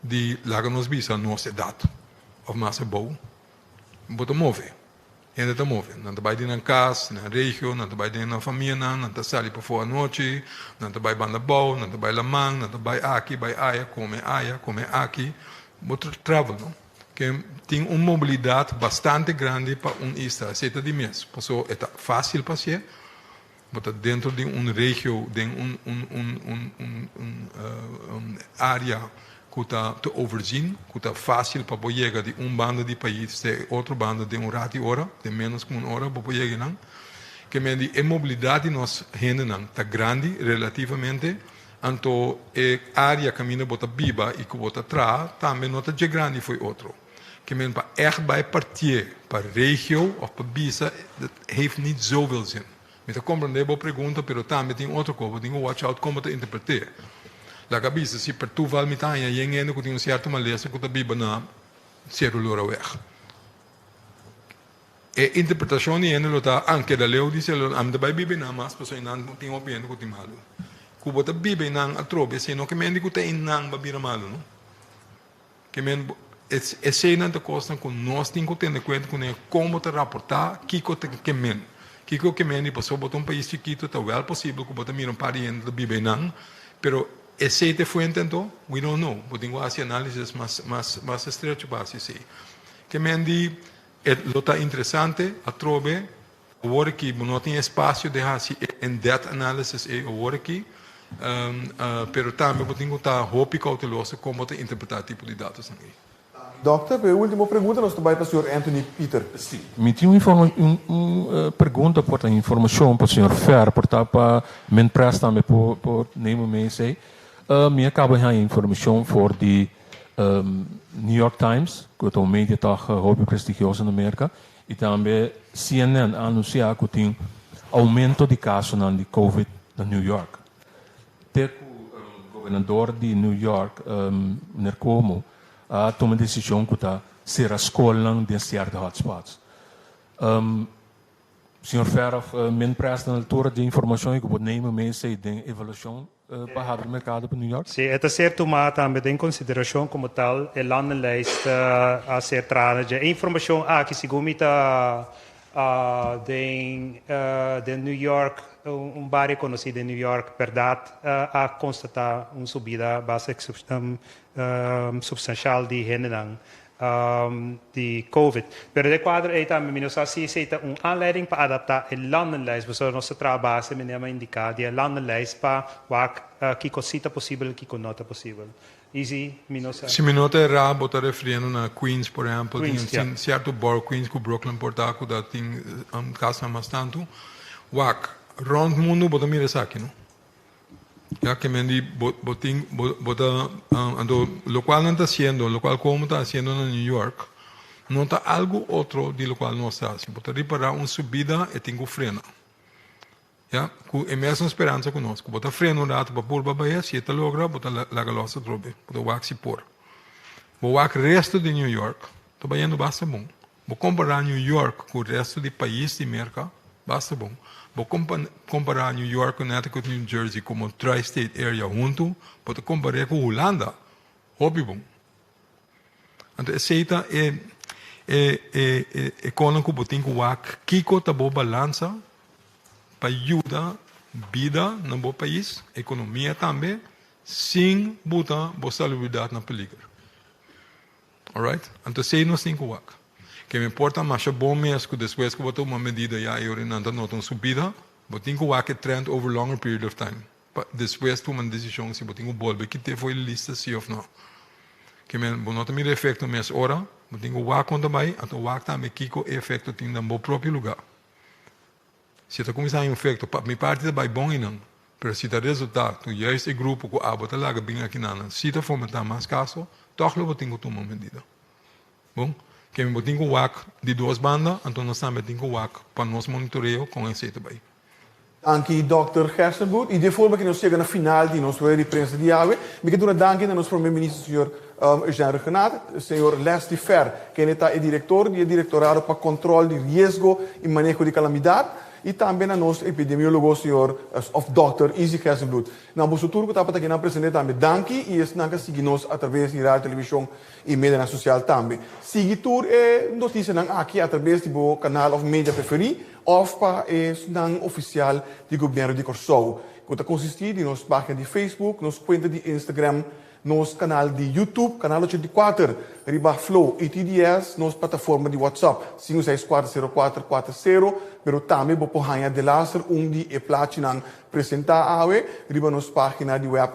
de lá que nos visa nossa idade, ou mais é bom, você move. A gente está movendo. Não está vai na casa, na região, não está vai na família, não está saindo para fora à noite, não está vai banda boa, não está vai la mão, não está vai aqui, vai come aqui. Outro travel, não? Que tem uma mobilidade bastante grande para ista, cerca de mês. Passou é fácil para ser, mas dentro de região, de área que está overzien, que está fácil para chegar de banda de país de outra banda de rato hora, de menos que hora para chegar não. Que a mobilidade nós gente não está grande relativamente. Então, a área que a bota biba e que bota atrás, também não está grande foi outro. Que men para echt bij partir para região ou para bisa, dat heeft niet zoveel zin. Met de compreendable pergunta, pero também tem outra coisa, tem que watch out como te interpretar. La cabeça, se per toeval met aan je ene que tem certo maleza que te biba na celular weg. E interpretação e ene lo ta anche da leu dice lo am da biba na mas pessoa não tem opinião que tem malo. Que bota biba nang atrobe, se não que men que tem nang babira malo, não? Que men é cena da costa com nós temos que ter conta com como te rapportar, kiko te kemen. Kiko kemen e passou botar país chiquito, tá well possível que botar mira pariente da biba nang, pero esse te fuente então, we don't know. Podemos fazer análises mais estreito para assim. Que men di Lota interessante, a trobe, agora que não tem espaço de fazer in-depth analysis agora aqui, pero também eu tenho que estar roupa e cauteloso como te interpretar tipo de dados aqui. Doctor, a última pergunta nós também para o Sr. Anthony Peter. Sim. Me tinha uma pergunta para a informação para o Sr. Fer, para me emprestar também por nenhum mês. Me acaba de a informação for the New York Times, que é um media toch hobby prestigioso na América, e também CNN anuncia que tem aumento de casos de COVID na New York. O governador de New York, Nercomo, toma decisão que ser a escola de certos hotspots. Sr. Ferro, me empresta na altura de informação que pode nemen mee de evaluação para o mercado para New York? Sim, é ser tomado também em consideração como tal a landenlijst a ser trarada. A informação que se gomita de New York, bairro conhecido em New York, verdade, a constatar uma subida bastante substancial de género de COVID. Pero de quadro aí também menos assim seita aanleiding para adaptar a landenlijst. We nosso trabalho se menema indicar de landenlijst para que cosita possível, que nota possível. Easy, minosa. Se me nota errar, botar referindo na Queens, por exemplo, Queens, tem certo bar Queens que Brooklyn portaco da tem caso mais tanto. Wak, rond mundo bota mira aqui, não? Ya que me di bota lo cual no está haciendo, lo cual como está haciendo en New York, no está algo otro de lo cual no está haciendo. Bota reparar una subida y tengo freno. Ya, que es mesma esperanza conosco. Bota freno rato para pôr babaya, se está logra, bota la galosa trobe, bota wax se pôr. Bo wax resto de New York, tô baiano basta bom. Bo comparar New York com o resto do país de América, basta bom. Vou comparar New York, Connecticut, New Jersey como tri-state area junto, vou comparar com Holanda, hobby bom. Então, aceita quando que botem com o Kiko tá boa balança para ajudar vida no bom país, economia também, sem botar boa salubridade na peligro. Alright? Então, sei nós tem com o que me importa mais é bom mesmo que depois que botou uma medida já e orientando nota uma subida, botem que o trend over longer period of time. Depois toma uma decisão se botem o bolbe que te foi lista sim ou não. Que me nota me efeito mês hora, botem o quando vai, até o também que o efeito tem no meu próprio lugar. Se está começando um efeito, me parte vai bom e não. Mas se está resultado, tu já esse grupo que a botar lá bem aqui não, se está fomentar mais caso, toch lo botem que toma uma medida. Bom? Que me botem com o de duas bandas, então nós também temos o para nós monitoreio com esse também. Anche Dr. Gerstenbloed. E de forma que nós chegamos na final de nossa rede de prensa de AWE, me quero dar a nosso primeiro-ministro, senhor Eugênio Renato, senhor Leslie Fer, que é o diretor do Diretorado para Controle de Risco e Manejo de Calamidade, e também a nosso epidemiólogo, senhor Dr. Izzy Gerstenbloed. Na nossa turma, estava aqui na presidente também, danke, e esse nanca seguimos através de rádio, televisão e mídia social também. Siga tour é notícia aqui através do canal of mídia preferido, of para o oficial do governo de Curaçao. Que consiste em nossa página de Facebook, nossa conta de Instagram, nosso canal de YouTube, canal 84, Riba Flow e TDS, nossa plataforma de WhatsApp, 5640440, pero também vou pôr de laser onde é platinum apresentar a AWE, riba nossa página de web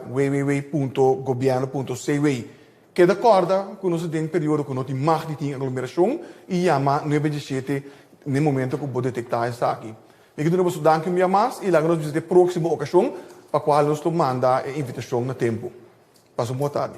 www.governo.cw. Que de acordo com nosso período que nós temos mais de aglomeração e chama 97 no momento que pode detectar isso aqui. Eu quero vos dar um mais e lá nós visitamos a próxima ocasião para a qual nós manda a invitação no tempo. Passo uma boa tarde.